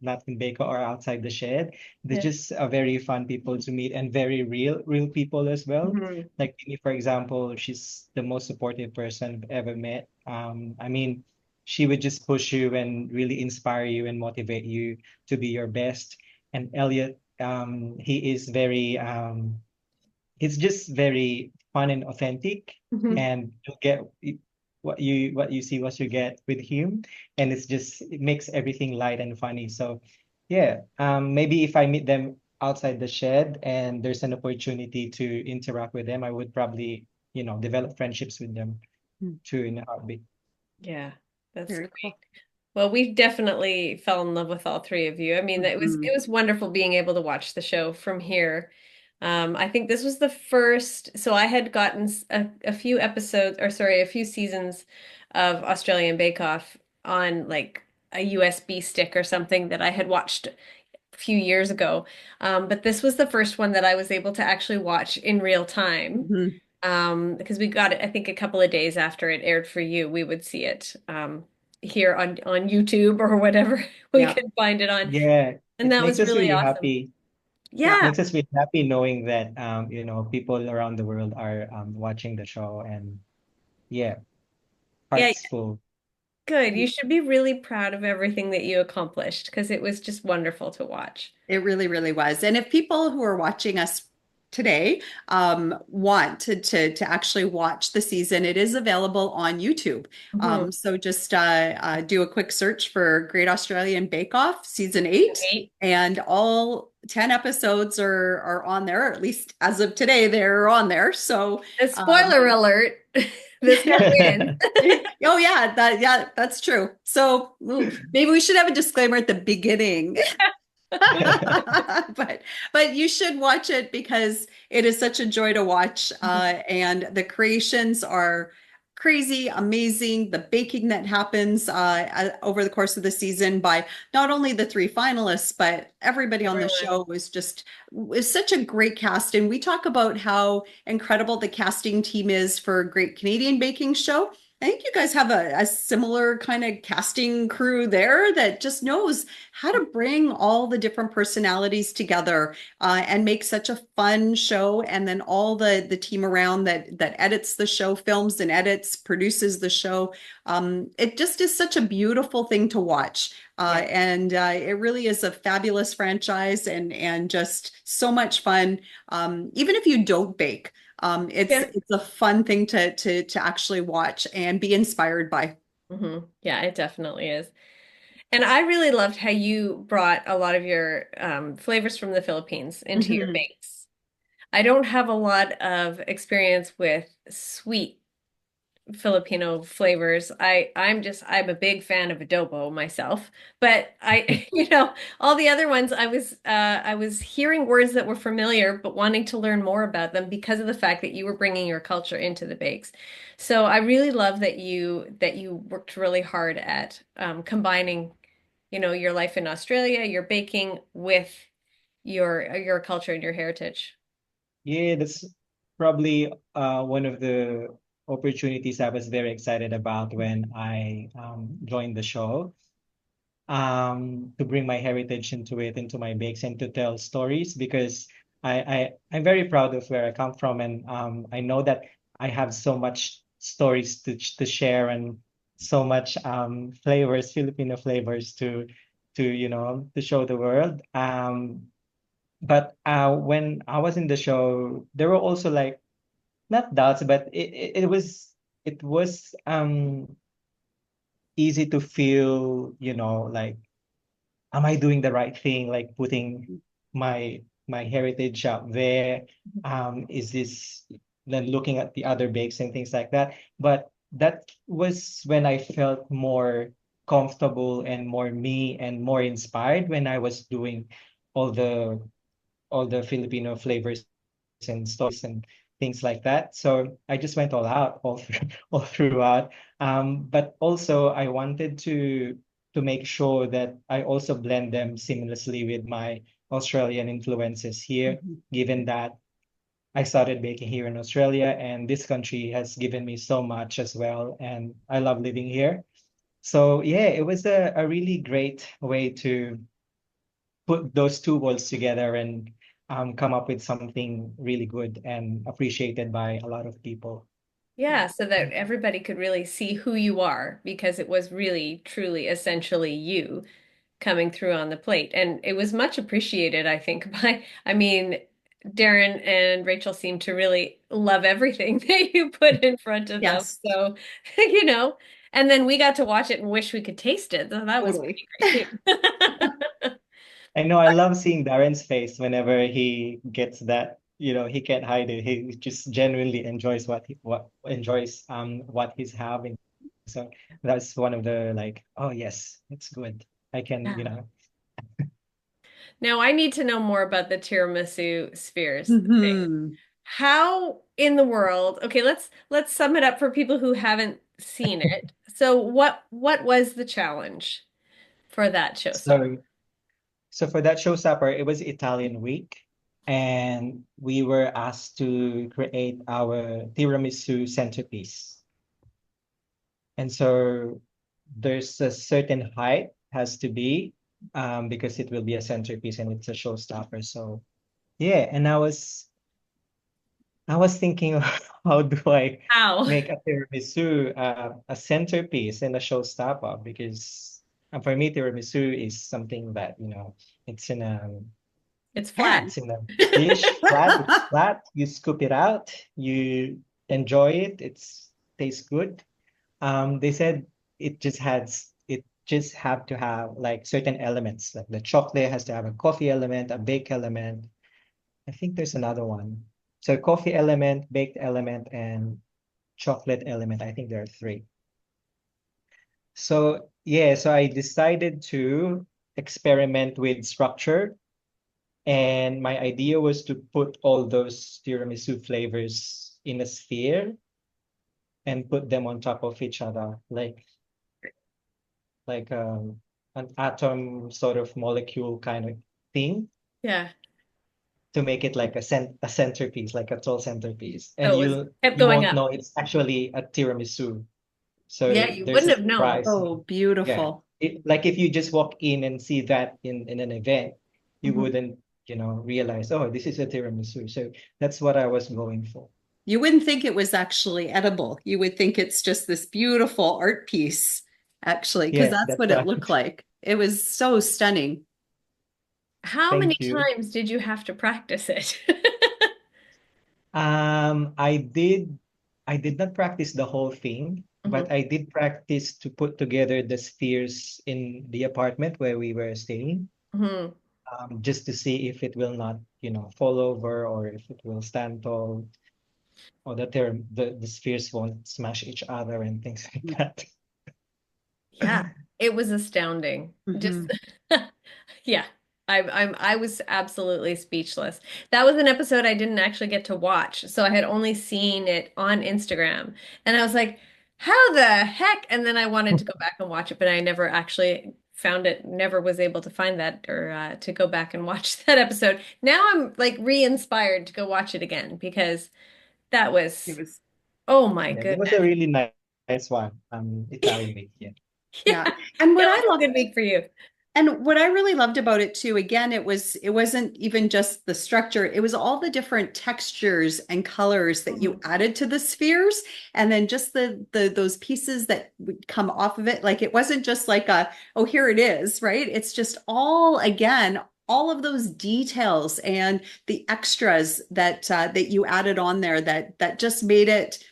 not in Baker or outside the shed. They're Yeah. just very fun people to meet and very real people as well. Mhm. Like Demi, for example, she's the most supportive person I've ever met. I mean, she would just push you and really inspire you and motivate you to be your best. And Elliot, he is very it's just very fun and authentic, Mhm. and you'll get what you see, what you get with him, and it makes everything light and funny. So yeah, maybe if I meet them outside the shed and there's an opportunity to interact with them, I would probably, develop friendships with them too in a heartbeat. Yeah, that's Very great. cool. Well, we've definitely fell in love with all three of you. I mean, it Mhm. was wonderful being able to watch the show from here. I think this was the first, so I had gotten a few episodes, or sorry, a few seasons of Australian Bake Off on like a USB stick or something that I had watched a few years ago. But this was the first one that I was able to actually watch in real time. Mhm. Because we got it, I think, a couple of days after it aired for you, we would see it here on YouTube or whatever we Yeah. could find it on. Yeah, And it that makes was us really really awesome. happy. It Yeah. makes us really happy knowing that people around the world are watching the show, and yeah, Yeah, hearts full. good. You should be really proud of everything that you accomplished because it was just wonderful to watch. It really was. And if people who are watching us today want to actually watch the season, it is available on YouTube. Mhm. So just do a quick search for Great Australian Bake Off Season 8, Right? and all 10 episodes are on there, or at least as of today, they're on there. So A um, spoiler alert, this guy wins. oh yeah, that's true. So ooh, maybe we should have a disclaimer at the beginning. but you should watch it because it is such a joy to watch, and the creations are crazy amazing. The baking that happens over the course of the season by not only the three finalists but everybody on the Everyone. show was such a great cast, and we talk about how incredible the casting team is for a Great Canadian Baking Show. I think you guys have a similar kind of casting crew there that just knows how to bring all the different personalities together, and make such a fun show. And then all the team around that edits the show, films and edits, produces the show. It just is such a beautiful thing to watch. Yeah. And it really is a fabulous franchise, and just so much fun. Even if you don't bake, Yeah. it's a fun thing to actually watch and be inspired by. Yeah, it definitely is. And I really loved how you brought a lot of your flavors from the Philippines into your Mhm. bakes. I don't have a lot of experience with sweet Filipino flavors. I'm a big fan of adobo myself, but I all the other ones I was hearing words that were familiar but wanting to learn more about them because of the fact that you were bringing your culture into the bakes. So I really love that you worked really hard at combining, your life in Australia, your baking with your culture and your heritage. Yeah, that's probably one of the opportunities I was very excited about when I joined the show, to bring my heritage into it, into my bakes, and to tell stories because I'm very proud of where I come from, and I know that I have so much stories to share and so much flavors, Filipino flavors to to show the world. But when I was in the show, there were also like not doubts, but it was easy to feel, like am I doing the right thing? Like putting my heritage out there. Is this then looking at the other bakes and things like that? But that was when I felt more comfortable and more me and more inspired when I was doing all the all the Filipino flavors and stories and things like that. So I just went all out all throughout. But also I wanted to make sure that I also blend them seamlessly with my Australian influences here, Mhm. given that I started baking here in Australia and this country has given me so much as well. And I love living here. So yeah, it was a really great way to put those two worlds together and come up with something really good and appreciated by a lot of people. Yeah, so that everybody could really see who you are because it was really, truly, essentially you coming through on the plate. And it was much appreciated, I think, I mean, Darren and Rachel seemed to really love everything that you put in front of them. Yes, So, you know, and then we got to watch it and wish we could taste it. So that was totally. pretty great too. I know I love seeing Darren's face whenever he gets that, he can't hide it. He just genuinely enjoys what he's having. So that's one of the like, oh yes, it's good. I can, Yeah. Now I need to know more about the tiramisu spheres thing. Hmm. How in the world? Okay, let's sum it up for people who haven't seen it. So what was the challenge for that showstopper? so so for that showstopper, it was Italian week, and we were asked to create our tiramisu centerpiece. And so there's a certain height has to be because it will be a centerpiece and it's a showstopper. So yeah, and I was thinking how do I How? make a tiramisu a centerpiece and a showstopper because for me tiramisu is something that it's in a It's yeah, flat. it's in a dish, flat. It's flat. You scoop it out. You enjoy it. It's tastes good. They said it just have to have like certain elements. Like the chocolate has to have a coffee element, a bake element. I think there's another one. So coffee element, baked element, and chocolate element. I think there are three. So yeah, so I decided to experiment with structure. And my idea was to put all those tiramisu flavors in a sphere and put them on top of each other, like an atom sort of molecule kind of thing Yeah. to make it like a centerpiece, like a tall centerpiece. So And it was you kept you going won't up. know it's actually a tiramisu. Yeah, So you there's wouldn't a have known. surprise. Oh, Yeah. beautiful. Like if you just walk in and see that in an event, you Mhm. wouldn't, realize, oh, this is a tiramisu. So that's what I was going for. You wouldn't think it was actually edible. You would think it's just this beautiful art piece, actually, because Yes, that's that's what it right. looked like. It was so stunning. How many Thank you. times did you have to practice it? I did not practice the whole thing, Mhm. but I did practice to put together the spheres in the apartment where we were staying, Mhm. just to see if it will not, fall over or if it will stand tall or that the spheres won't smash each other and things like that. Yeah, it was astounding. Just Mhm. yeah. I was absolutely speechless. That was an episode I didn't actually get to watch, so I had only seen it on Instagram. And I was like, how the heck? And then I wanted to go back and watch it, but I never actually found it, never was able to find that or to go back and watch that episode. Now I'm like re-inspired to go watch it again because that It was was. Oh my Yeah, that was a goodness. really nice one. Italian made. Yeah. Yeah, Yeah. And what that I was a love good week for you. And what I really loved about it too, again, it wasn't even just the structure, it was all the different textures and colors that you Mhm. added to the spheres, and then just the those pieces that would come off of it. Like it wasn't just like a, oh, here it is, right? It's just all again, all of those details and the extras that you added on there that just made it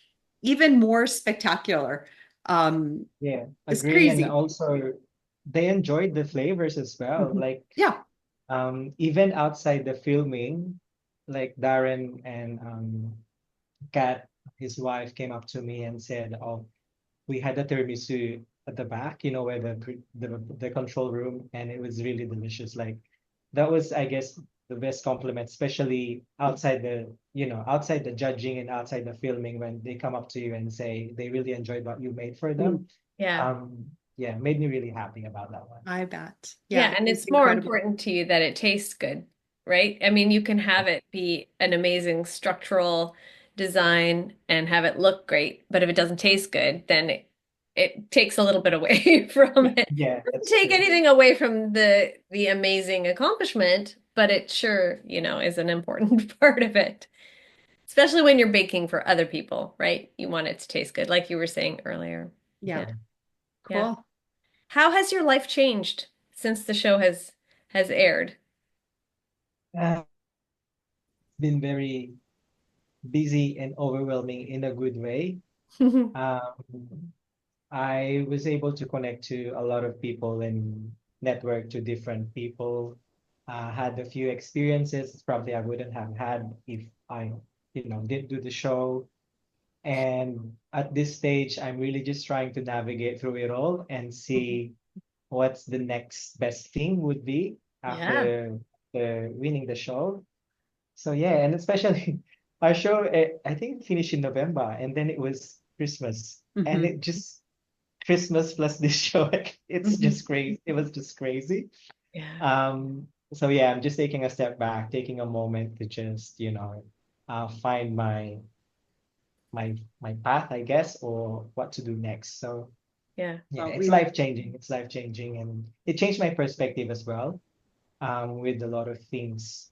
even more spectacular. Um, Yeah, it's agree. And crazy. also they enjoyed the flavors as well. Mhm. Like Yeah. even outside the filming, like Darren and Kat, his wife, came up to me and said, "Oh, we had a tiramisu at the back, where the control room, and it was really delicious. Like that was, I guess, the best compliment, especially outside the judging and outside the filming, when they come up to you and say they really enjoyed what you made for them. Yeah. Yeah, made me really happy about that one. I bet. Yeah, Yeah, it and was it's more incredible. important to you that it tastes good, right? I mean, you can have it be an amazing structural design and have it look great, but if it doesn't taste good, then it takes a little bit away from it. Yeah, Doesn't that's take true. anything away from the amazing accomplishment, but it sure, is an important part of it. Especially when you're baking for other people, right? You want it to taste good, like you were saying earlier. Yeah, Yeah, yeah. cool. How has your life changed since the show has aired? Uh, been very busy and overwhelming in a good way. Um, I was able to connect to a lot of people and network to different people. Had a few experiences probably I wouldn't have had if I didn't do the show. And at this stage, I'm really just trying to navigate through it all and see what's the next best thing would be Yeah. after winning the show. So yeah, and especially our show, I think finished in November, and then it was Christmas, and Hmm. it just Christmas plus this show, like, it's Hmm. just crazy. It was just crazy. Yeah. So yeah, I'm just taking a step back, taking a moment to just, find my path, I guess, or what to do next. So Yeah. yeah, Well, it's we life changing. It's life changing, and it changed my perspective as well. With a lot of things.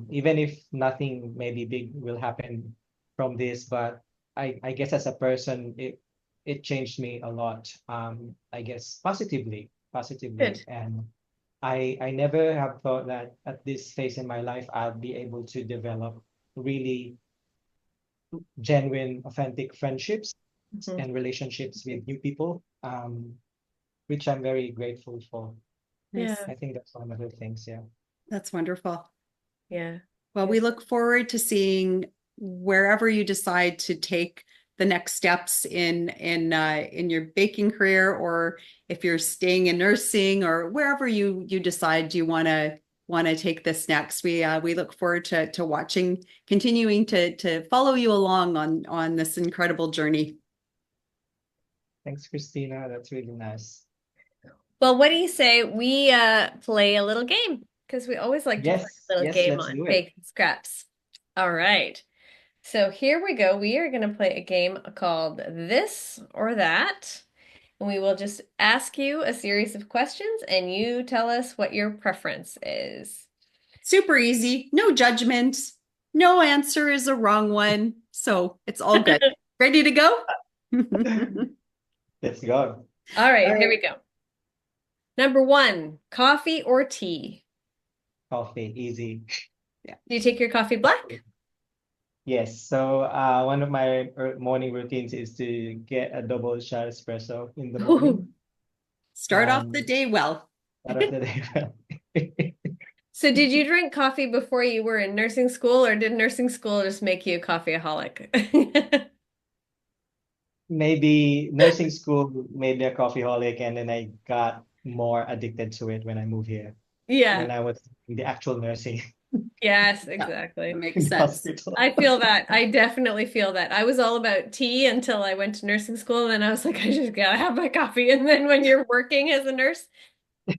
Even if nothing maybe big will happen from this, but I guess as a person, it changed me a lot. I guess positively, Good. and I never have thought that at this phase in my life I'll be able to develop really genuine, authentic friendships Mhm. and relationships with new people, which I'm very grateful for. nice. Yeah. I think that's one of the things, yeah. That's wonderful. Yeah. Well, Yeah. we look forward to seeing wherever you decide to take the next steps in your baking career, or if you're staying in nursing, or wherever you decide you want to take this next. We look forward to watching, continuing to follow you along on this incredible journey. Thanks, Christina. That's really nice. Well, what do you say we play a little game? Because we always like to play a Yes, little yes, game let's on do it. bacon scraps. All right. So here we go. We are going to play a game called This or That. And we will just ask you a series of questions and you tell us what your preference is. Super easy, no judgment, no answer is a wrong one, so it's all good. Ready to go? Let's go. All All right, here right. we go. Number one, coffee or tea? Coffee, easy. Yeah. Do you take your coffee black? Yes, so one of my morning routines is to get a double shot espresso in the morning. Start off the Um, day well. Out of the day. So did you drink coffee before you were in nursing school, or did nursing school just make you a coffeeaholic? Maybe nursing school made me a coffeeholic, and then I got more addicted to it when I moved here, Yeah, when I was in the actual nursing yes, Yeah, that exactly. makes in the sense. hospital. I feel that. I definitely feel that. I was all about tea until I went to nursing school, and then I was like, I just gotta have my coffee. And then when you're working as a nurse,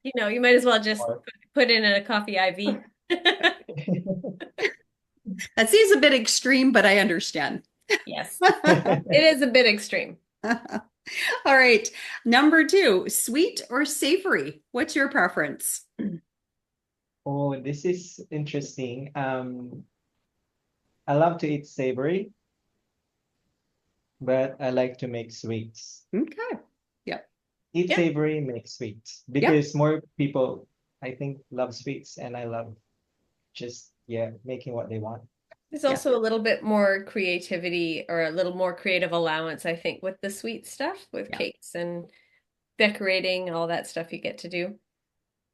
you might as well just Or- put in a coffee IV. That seems a bit extreme, but I understand. Yes, it is a bit extreme. All right. Number two, sweet or savory? What's your preference? Oh, this is interesting. I love to eat savory, but I like to make sweets. Okay. Yep. Eat Yep. savory, make sweets Yep. because more people, I think, love sweets, and I love just yeah making what they want. There's Yeah. also a little bit more creativity or a little more creative allowance, I think, with the sweet stuff, with Yeah. cakes and decorating, all that stuff you get to do.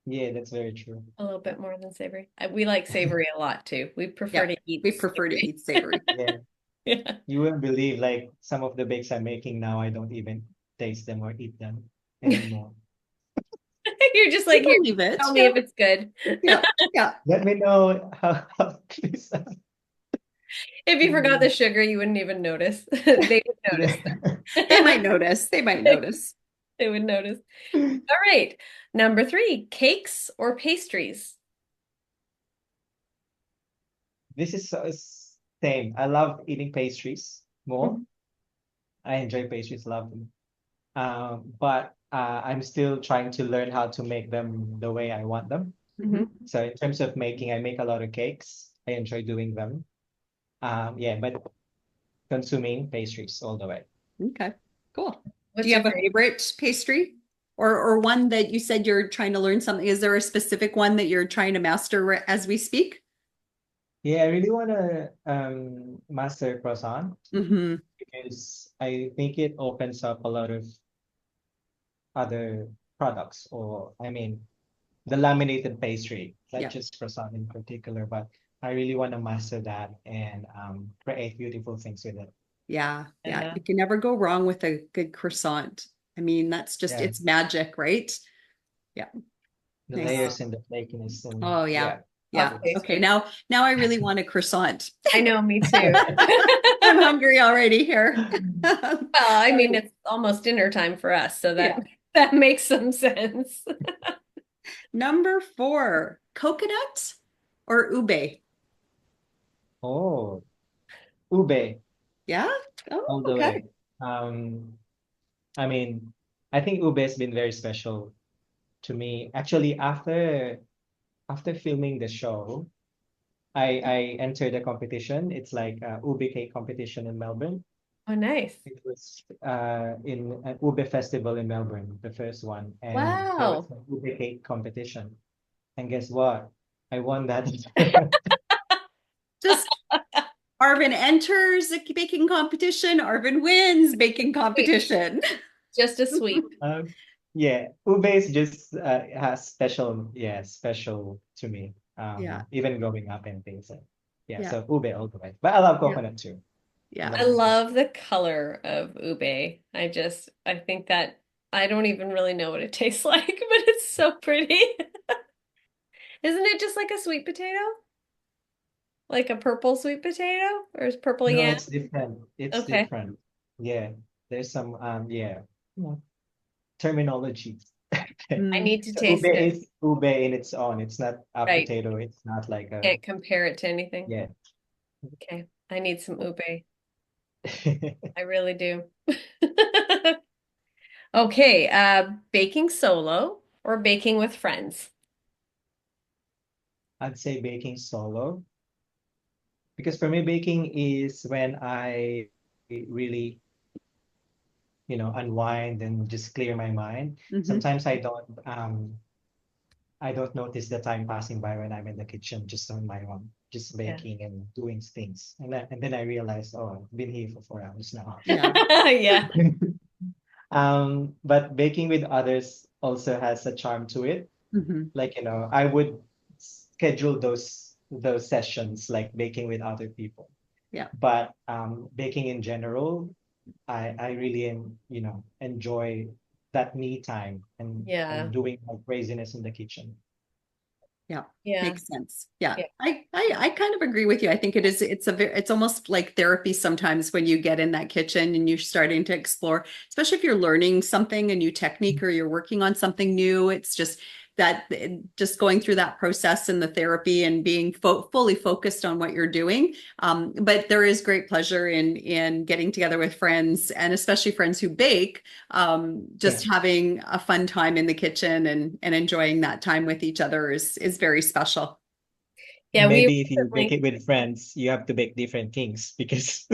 Yeah, that's very true. A little bit more than savory. We like savory a lot too. We prefer Yeah. to eat We prefer to savory. eat savory. Yeah, Yeah. you wouldn't believe like some of the bakes I'm making now. I don't even taste them or eat them anymore. You're just We like, here, believe it. tell me Yeah. if it's good. Yeah. Yeah. Let me know how please. If you forgot the sugar, you wouldn't even notice. They would notice. Yeah. They might notice. They might notice. They would notice. All right. Number three, cakes or pastries? This is same. I love eating pastries more. Mhm. I enjoy pastries, love them. But I'm still trying to learn how to make them the way I want them. Mhm. So in terms of making, I make a lot of cakes. I enjoy doing them. Yeah, but consuming pastries all the way. Okay. Cool. Do What's you your have a favorite? favorite pastry? Or one that you said you're trying to learn something? Is there a specific one that you're trying to master as we speak? Yeah, I really want to master croissant Hmm. because I think it opens up a lot of other products, or I mean, the laminated pastry, not Yeah. just croissant in particular, but I really want to master that and create beautiful things with it. Yeah. Yeah. Yeah. You can never go wrong with a good croissant. I mean, that's just, Yeah, it's magic, right? Yeah. the Nice. Oh, layers and the flakiness and Oh, yeah. yeah, love Yeah. Okay. pastries. Now I really want a croissant. I know, me too. I'm hungry already here. Well, I mean, it's almost dinner time for us, so that Yeah. that makes some sense. Number four, coconut or ube? Oh, ube Yeah. Oh, all the okay. way. Um, I mean, I think ube has been very special to me. Actually, after filming the show, I entered a competition. It's like a ube cake competition in Melbourne. Oh, nice. It was in an ube festival in Melbourne, the first one, and there was Wow. an ube cake competition. And guess what? I won that. Just Arvin enters a baking competition. Arvin wins baking competition. Just a sweep. Yeah, ube is just has special, yeah, special to me. Yeah. Even growing up and things. Yeah, Yeah. so ube all the way. But I love Yeah. coconut too. I Yeah. I love coconut. love the color of ube. I think that I don't even really know what it tastes like, but it's so pretty. Isn't it just like a sweet potato? Like a purple sweet potato? Or is purple No, yam? it's different. It's Okay. different. Yeah, there's some yeah, you know, terminology. I Mm. need to So ube taste it. is ube in its own. It's not a Right. potato. It's not like a Can't compare it to anything. yeah. Okay. I need some ube. I really do. Okay, baking solo or baking with friends? I'd say baking solo because for me baking is when I really, unwind and just clear my mind. Mhm. Sometimes I don't notice the time passing by when I'm in the kitchen just on my own, just Yeah. baking and doing things. And then I realized, oh, I've been here for 4 hours now. Yeah. Yeah. But baking with others also has a charm to it. Mhm. Like, I would schedule those sessions like baking with other people. Yeah. But baking in general, I really enjoy that me time and Yeah. and doing my craziness in the kitchen. Yeah. Yeah. Makes sense. Yeah. Yeah. I kind of agree with you. I think it's almost like therapy sometimes when you get in that kitchen and you're starting to explore, especially if you're learning something, a new technique, or you're working on something new. It's just that just going through that process and the therapy and being fully focused on what you're doing. But there is great pleasure in getting together with friends, and especially friends who bake, Yeah. just having a fun time in the kitchen and enjoying that time with each other is very special. Yeah, And we maybe if you bake recently, it with friends, you have to bake different things because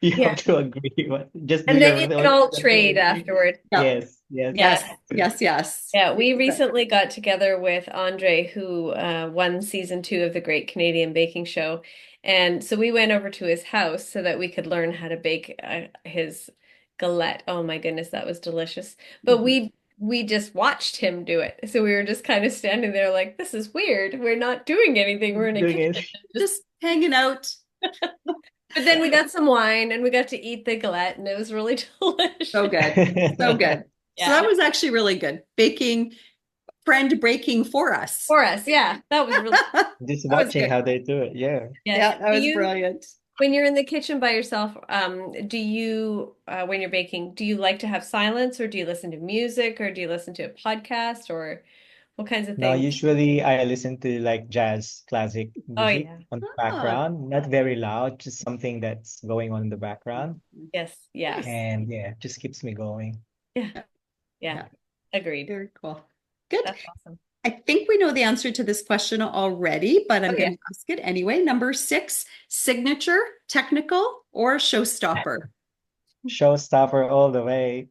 you have yeah. to agree. Just do And then your you can own all trade thing. afterward. Yep. Yes, yes. Yeah. Yes, yes, yes. Yeah, we recently got together with Andre, who won season 2 of the Great Canadian Baking Show. And so we went over to his house so that we could learn how to bake his galette. Oh my goodness, that was delicious. But Mhm. we just watched him do it. So we were just kind of standing there like, this is weird. We're not doing anything. We're in a Doing kitchen. it. Just Just hanging out. but then we got some wine and we got to eat the galette and it was really So delicious. good. So good. So that Yeah. was actually really good. Baking, friend breaking for us. For us, yeah. Just That was watching good. how they do it. Yeah. Yeah. Yeah, that Do was you brilliant. when you're in the kitchen by yourself, do you when you're baking, do you like to have silence or do you listen to music or do you listen to a podcast or what kinds of Now, things? usually I listen to like jazz, classic Oh music yeah. on the Ah, background, not very loud, just something that's going on in the background. Yes, yeah. nice. And yeah, just keeps me going. Yeah. Yeah, Yeah. yeah, Agreed. very cool. Good. That's awesome. I think we know the answer to this question already, but I'm Oh going yeah. to ask it anyway. Number 6, signature, technical, or showstopper? Showstopper all the way.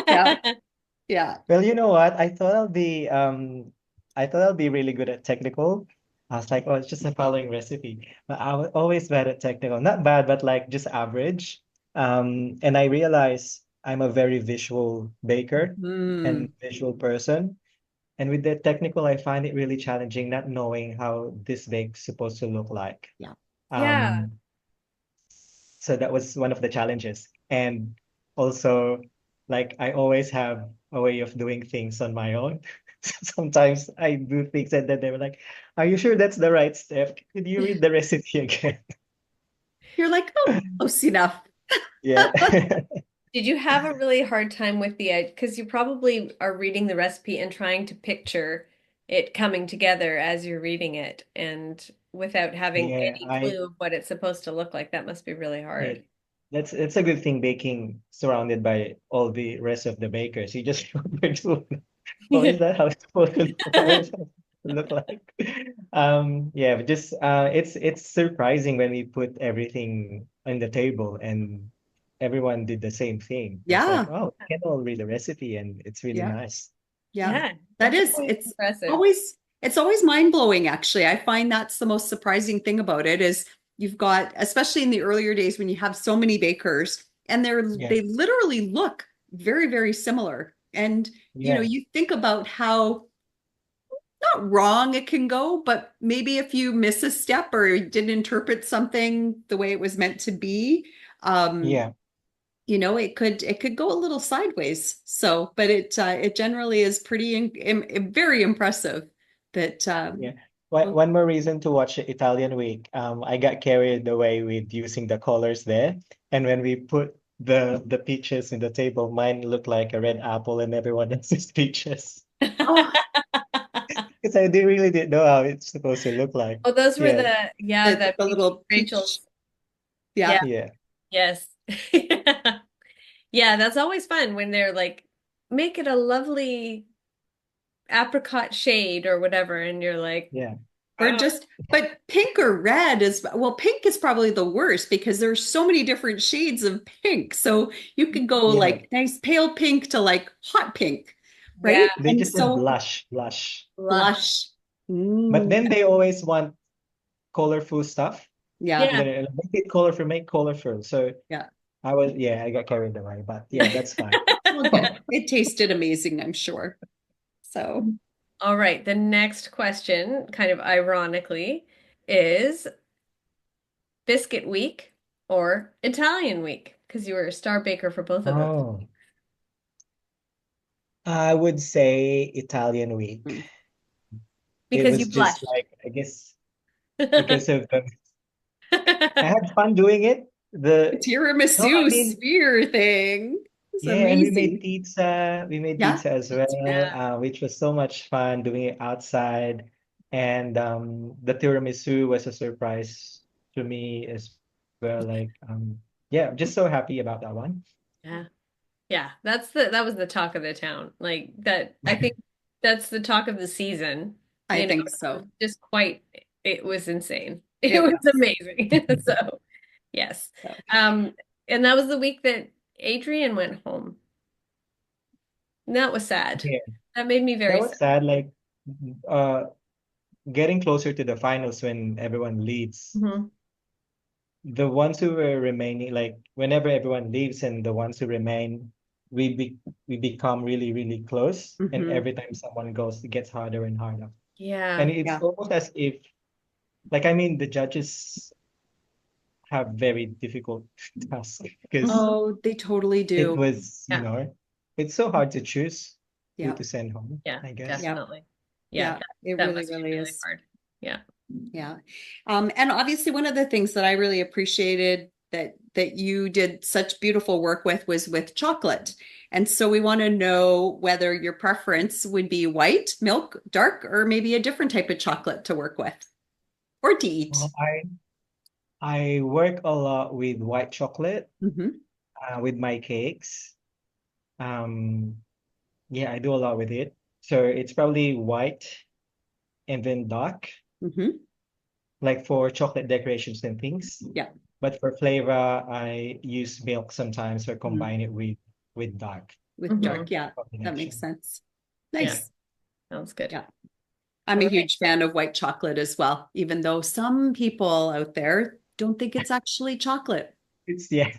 Yeah, yeah. Well, you know what? I thought I'll be really good at technical. I was like, oh, it's just a following recipe. But I was always bad at technical. Not bad, but like just average. And I realized I'm a very visual baker and Hmm. visual person. And with the technical, I find it really challenging not knowing how this bake's supposed to look like. Yeah. Yeah. Um, so that was one of the challenges. And also, like, I always have a way of doing things on my own. Sometimes I do things and then they were like, are you sure that's the right step? Could you read the recipe again? You're like, oh, close enough. Yeah. Did you have a really hard time with the because you probably are reading the recipe and trying to picture it coming together as you're reading it and without having Yeah, any clue of what it's supposed to look like. That must be really yeah, hard. it's a good thing baking surrounded by all the rest of the bakers. You just oh, is that how it's supposed to look? How is it supposed to look like? Yeah, but just it's surprising when we put everything on the table and everyone did the same thing. It's like, Yeah, oh, we can all read the recipe and it's really yeah, nice. yeah. Yeah, That it's is, always impressive. it's always mind-blowing, actually. I find that's the most surprising thing about it is you've got, especially in the earlier days when you have so many bakers and Yeah, they literally look very, very similar. And, yeah, you think about how not wrong it can go, but maybe if you miss a step or you didn't interpret something the way it was meant to be, um, yeah, it could go a little sideways. So, but it generally is pretty very impressive that yeah. One more reason to watch Italian Week. I got carried away with using the colors there, and when we put the peaches in the table, mine looked like a red apple, and everyone else's peaches. oh, Because I really didn't know how it's supposed to look like. Oh, those were Yeah, the the little peach. Rachel's. Yeah, Yeah, yeah, yes. Yeah, that's always fun when they're like, make it a lovely apricot shade or whatever, and you're like, yeah, or oh, just, but pink or red is, well, pink is probably the worst because there's so many different shades of pink. So you could go yeah. like nice pale pink to like hot pink, yeah, right? They And just said so blush, blush. blush. blush. But Mm, then they always want colorful stuff. yeah, You Yeah. know, make it colorful, make colorful. So yeah. I got carried away. But yeah, that's fine. Well, good. It tasted amazing, I'm sure. So, All right, the next question, kind of ironically, is Biscuit Week or Italian Week? Because you were a star baker for both of those. Oh, I would say Italian week. mm. It Because you was just blushed. like, I guess, because of I had fun doing it. The No, I tiramisu mean, sphere thing. It's Yeah, and we made amazing. pizza. We made Yeah. pizza as well, Yeah. which was so much fun doing it outside. And the tiramisu was a surprise to me as well. Yeah, just so happy about that one. Yeah. Yeah. That was the talk of the town. Like that, I think that's the talk of the season. I You know, think it was so. just quite, it was insane. It It was was. amazing. So, yes. Um, and that was the week that Adrian went home. And that was sad. Yeah, That made me that very was sad. sad. Uh, getting closer to the finals when everyone leaves. Mhm. The ones who were remaining, like whenever everyone leaves and the ones who remain, we become really, really close. And Hmm. every time someone goes, it gets harder and harder. And Yeah. it's Yeah. almost as if, I mean, the judges have very difficult tasks because Mhm. Oh, they totally it do. was, Yeah. it's so hard to choose who Yeah. to send home, Yeah. I guess. Yeah. Definitely. Yeah. Yeah. It That really, must be really really is. hard. Yeah. Yeah. And obviously one of the things that I really appreciated that you did such beautiful work was with chocolate. And so we want to know whether your preference would be white, milk, dark, or maybe a different type of chocolate to work with or to eat. Well, I work a lot with white chocolate, Hmm. with my cakes. Um, yeah, I do a lot with it. So it's probably white and then dark, Hmm. like for chocolate decorations and things. Yeah. But for flavor, I use milk sometimes or Mhm. combine it with dark With dark. Hmm. Yeah. That makes combination. sense. Yeah. Nice. Sounds good. Yeah. I'm a All right. huge fan of white chocolate as well, even though some people out there don't think it's actually chocolate. It's yeah,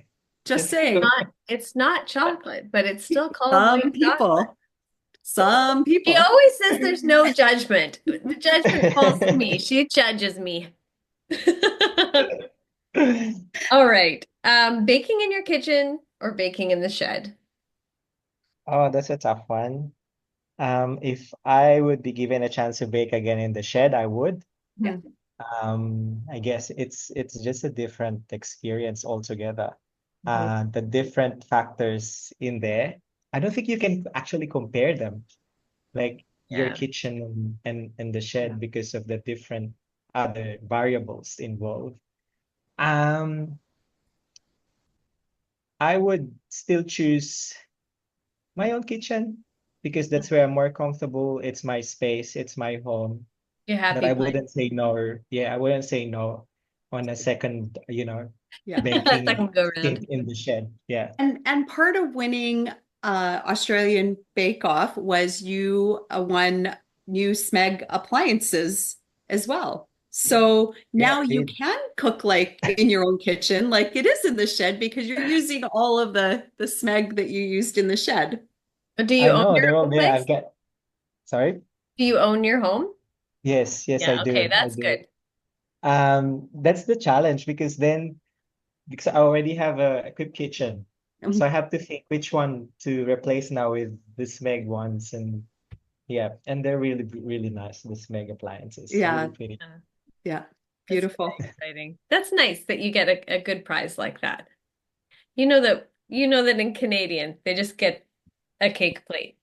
Just it's saying. It's not chocolate, but it's still called Some white chocolate. people, some She people. always says there's no judgment. The judgment falls to me. She judges me. All right. Baking in your kitchen or baking in the shed? Oh, that's a tough one. If I would be given a chance to bake again in the shed, I would. Yeah. Mhm. I guess it's just a different experience altogether. Mhm. The different factors in there, I don't think you can actually compare them, like your Yeah. kitchen and the Yeah. shed because of the different other variables involved. Um, I would still choose my own kitchen because that's where I'm more comfortable. It's my space, it's my home. Your But happy I place. wouldn't say no. Yeah, I wouldn't say no on a second, Yeah. baking Second go stint round. in the shed. Yeah. And part of winning Australian Bake Off was you won new Smeg appliances as well. So Yeah, now I you did. can cook like in your own kitchen, like it is in the shed, because you're using all of the Smeg that you used in the shed. But do you I own know your they're all own there. place? Sorry. Do you own your home? Yes, I Yeah, okay, do. I that's do. good. That's the challenge because I already have a equipped kitchen. So I Um, have to think which one to replace now with the Smeg ones. And yeah, and they're really, really nice, the Smeg appliances. yeah, Really pretty. Yeah, yeah, that's very beautiful. exciting. That's nice that you get a good prize like that. You know that in Canadian, they just get a cake plate.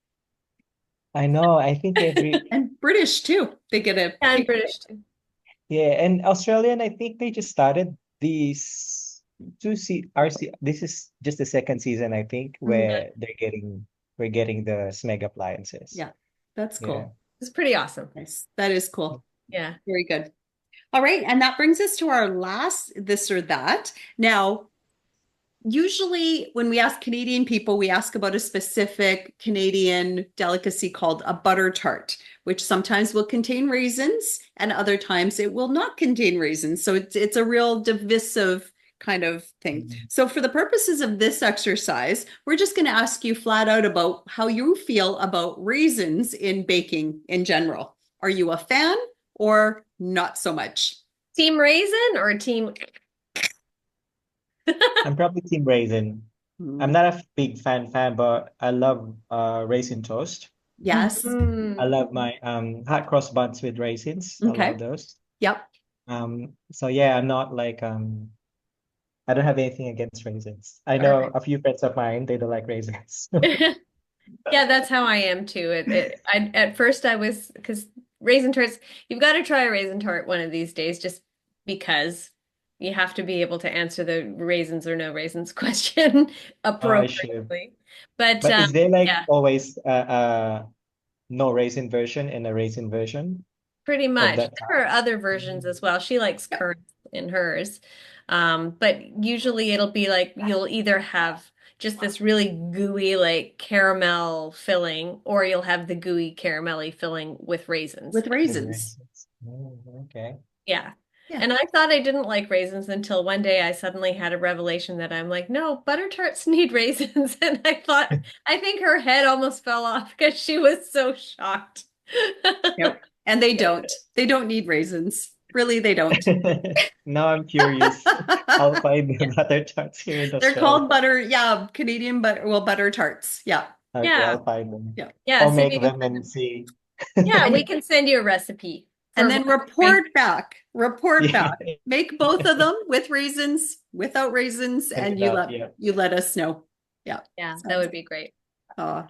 I know. I think every And British too. They get a And cake. British too. Yeah, and Australian, I think they just started these two se RC. This is just the second season, I think, Mhm. where we're getting the Smeg appliances. Yeah, that's Yeah. cool. It's pretty awesome. Nice. That is cool. Yeah. Very good. All right. And that brings us to our last this or that. Now, usually when we ask Canadian people, we ask about a specific Canadian delicacy called a butter tart, which sometimes will contain raisins and other times it will not contain raisins. So it's a real divisive kind of thing. Mm. So for the purposes of this exercise, we're just going to ask you flat out about how you feel about raisins in baking in general. Are you a fan or not so much? Team raisin or team? I'm probably team raisin. I'm Hmm. not a big fan, but I love raisin toast. Yes. I Mm. love my hot cross buns with raisins. I love Okay. those. Yep. So yeah, I'm not like I don't have anything against raisins. I All know a few friends of mine, they don't like raisins. right. Yeah, that's how I am too. I at first I was because raisin tarts, you've got to try a raisin tart one of these days just because you have to be able to answer the raisins or no raisins question I should. appropriately. But But is there like yeah, always no raisin version and a raisin version pretty of much. that There tart? are other versions as well. She likes Yep. currants in hers. But usually it'll be like you'll either have just this really gooey like caramel filling, or you'll have the gooey caramelly filling with raisins. With With raisins. raisins. Oh, okay. Yeah. Yeah. And I thought I didn't like raisins until one day I suddenly had a revelation that I'm like, no, butter tarts need raisins. And I think her head almost fell off because she was so shocked. Yep. And they don't. They don't need raisins. Really, they don't. Now I'm curious. I'll find the butter tarts here in They're Australia. called butter, yeah, Canadian butter, well, butter tarts. Yeah. Okay, Yeah. I'll find them. Yeah. Yeah. Or See if make you can them send and them. see. Yeah, we And can send you a recipe and for then what we report back. Report back. Yeah, Make both of them with raisins, without raisins, and and without, yeah. you let us know. Yeah. Yeah, that Sounds would be great. uh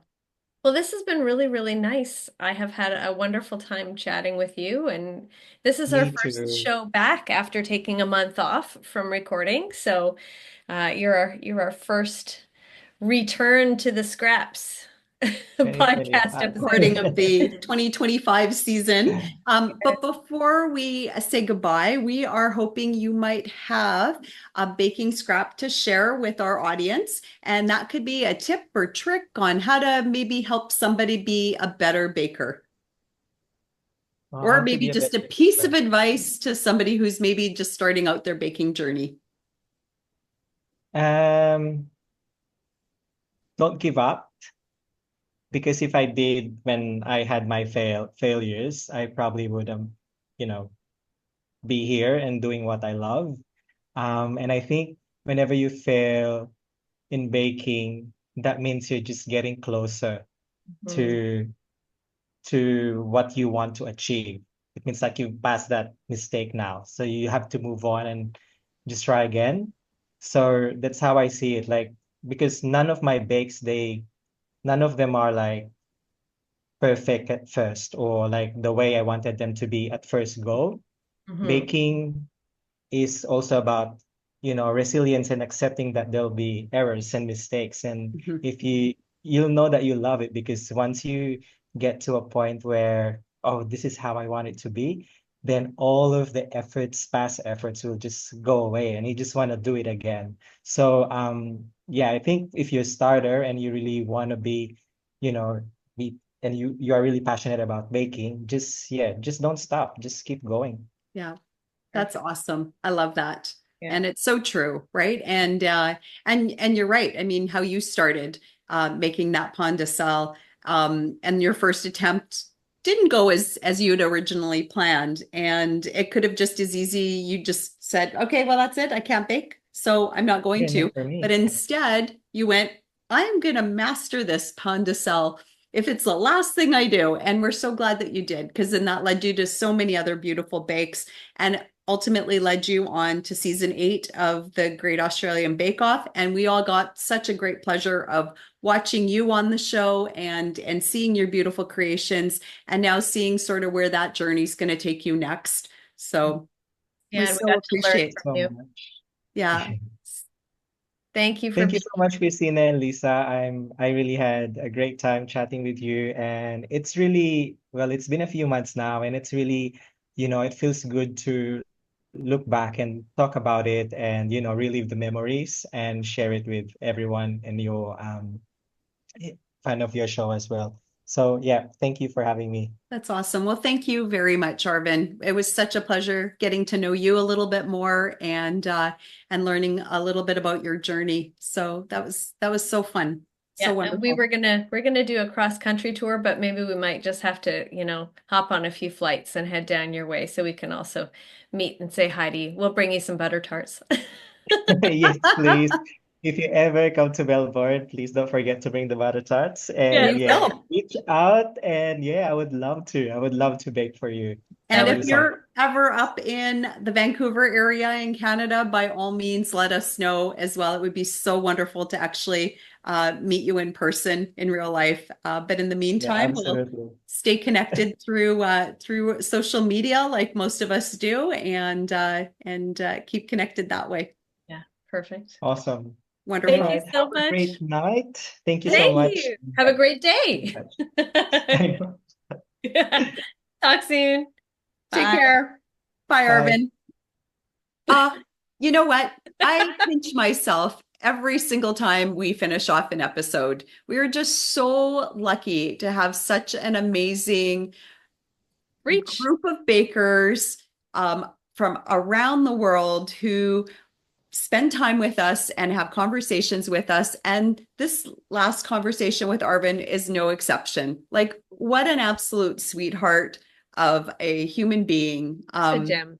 Well, this has been really, really nice. I have had a wonderful time chatting with you, and this is our Me first too. show back after taking a month off from recording. So, you're our first return to the scraps podcast 2025. episode. recording of the 2025 season. But before we say goodbye, we are hoping you might have a baking scrap to share with our audience. And that could be a tip or trick on how to maybe help somebody be a better baker. Or How to maybe be a just better a piece of baker. advice to somebody who's maybe just starting out their baking journey. Um, don't give up because if I did when I had my failures, I probably would you know, be here and doing what I love. And I think whenever you fail in baking, that means you're just getting closer Mhm. to what you want to achieve. It means like you've passed that mistake now. So you have to move on and just try again. So that's how I see it. Like, because none of my bakes, none of them are like perfect at first or like the way I wanted them to be at first go. Mhm. Baking is also about, resilience and accepting that there'll be errors and mistakes. And Mhm. if you'll know that you love it because once you get to a point where, oh, this is how I want it to be, then all of the efforts, past efforts will just go away and you just want to do it again. So yeah, I think if you're a starter and you really want to be, you know, be and you are really passionate about baking, just yeah, just don't stop. Just keep going. Yeah. That's Perfect. awesome. I love that. Yeah. And it's so true, right? And you're right. I mean, how you started making that pond de sal, and your first attempt didn't go as you'd originally planned. And it could have just as easy, you just said, okay, well, that's it. I can't bake, so I'm not going Yeah, to. not for But me. instead, you went, I'm going to master this pond de sal if it's the last thing I do. And we're so glad that you did, because then that led you to so many other beautiful bakes. And ultimately led you on to season 8 of the Great Australian Bake Off. And we all got such a great pleasure of watching you on the show and seeing your beautiful creations and now seeing sort of where that journey is going to take you next. So we Yeah, and we so got to learn appreciate. from So you. much. Yeah. Thank you for Thank you being so much, Christina and Lisa. I really had a great time chatting with you, and it's really, well, it's been a few months now, and it's really, it feels good to look back and talk about it and, relive the memories and share it with everyone and your fan of your show as well. So yeah, thank you for having me. That's awesome. Well, thank you very much, Arvin. It was such a pleasure getting to know you a little bit more and learning a little bit about your journey. So that was so fun. So Yeah, and wonderful. we're gonna do a cross country tour, but maybe we might just have to, hop on a few flights and head down your way so we can also meet and say hi to you. We'll bring you some butter tarts. Yes, please. If you ever come to Melbourne, please don't forget to bring the butter tarts. Yes. And We yeah, will. reach out and yeah, I would love to. I would love to bake for you. And That if would Thank you be so much. you're ever up in the Vancouver area in Canada, by all means, let us know as well. It would be so wonderful to actually meet you in person in real life. But in the Yeah, meantime, we'll absolutely. stay connected through social media, like most of us do, and keep connected that way. yeah, perfect. Awesome. All Thank Wonderful. you right. so Have a much. great night. Thank you so Thank much. you. Have a great Keep in day. touch. I know. Yeah. Talk soon. Take Bye. care. Bye, Bye. Arvin. Uh, you know what? I pinch myself every single time we finish off an episode. We are just so lucky to have such an amazing Reach. group of bakers from around the world who spend time with us and have conversations with us. And this last conversation with Arvin is no exception. Like, what an absolute sweetheart of a human being, Just a gem.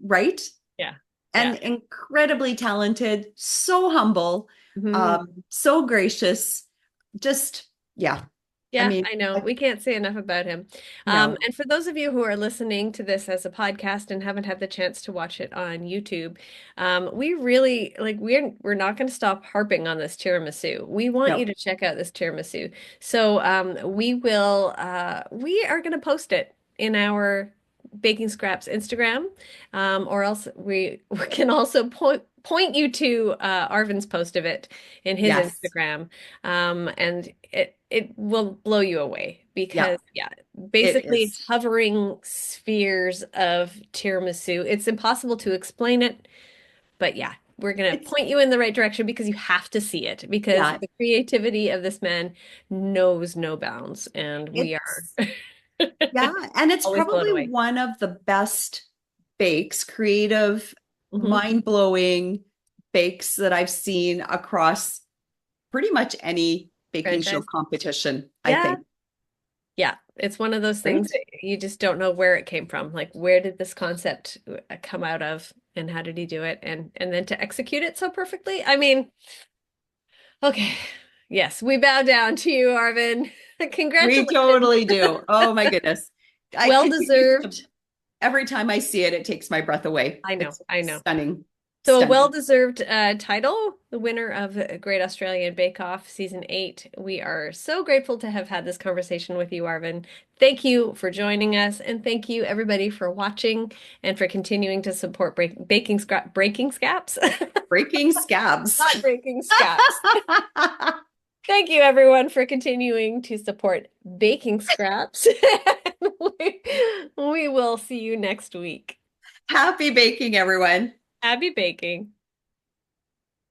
right? Yeah. And Yeah. incredibly talented, so humble, Mhm. so gracious. Just, yeah. I Yeah, mean, I know. We can't say enough about him. no, And for those of you who are listening to this as a podcast and haven't had the chance to watch it on YouTube, we really like we're not going to stop harping on this tiramisu. We want you no. to check out this tiramisu. So we are going to post it in our Baking Scraps Instagram, or else we can also point you to Arvin's post of it in his Yes. Instagram. And it will blow you away Yeah, because yeah, it basically is. hovering spheres of tiramisu. It's impossible to explain it, but yeah, we're gonna It's, point you in the right direction because you have to see it because yeah, the creativity of this man knows no bounds, and we are it's, yeah. And it's always blown probably away. one of the best bakes, creative, Hmm. mind-blowing bakes that I've seen across pretty much any baking show Franchise. competition, I Yeah. think. Yeah, it's one of those Right? things that you just don't know where it came from. Like, where did this concept come out of, and how did he do it, and then to execute it so perfectly? I mean, okay, yes, we bow down to you, Arvin. We Congratulations. totally do. Oh my goodness. I Well continue to, deserved. every time I see it, it takes my breath away. I know, It's I know. stunning, So a stunning. well-deserved title, the winner of Great Australian Bake Off Season 8. We are so grateful to have had this conversation with you, Arvin. Thank you for joining us, and thank you everybody for watching and for continuing to support breaking scraps, Breaking scabs. not breaking scraps. Thank you everyone for continuing to support Baking Scraps. we, we will see you next week. Happy baking, everyone. Happy baking.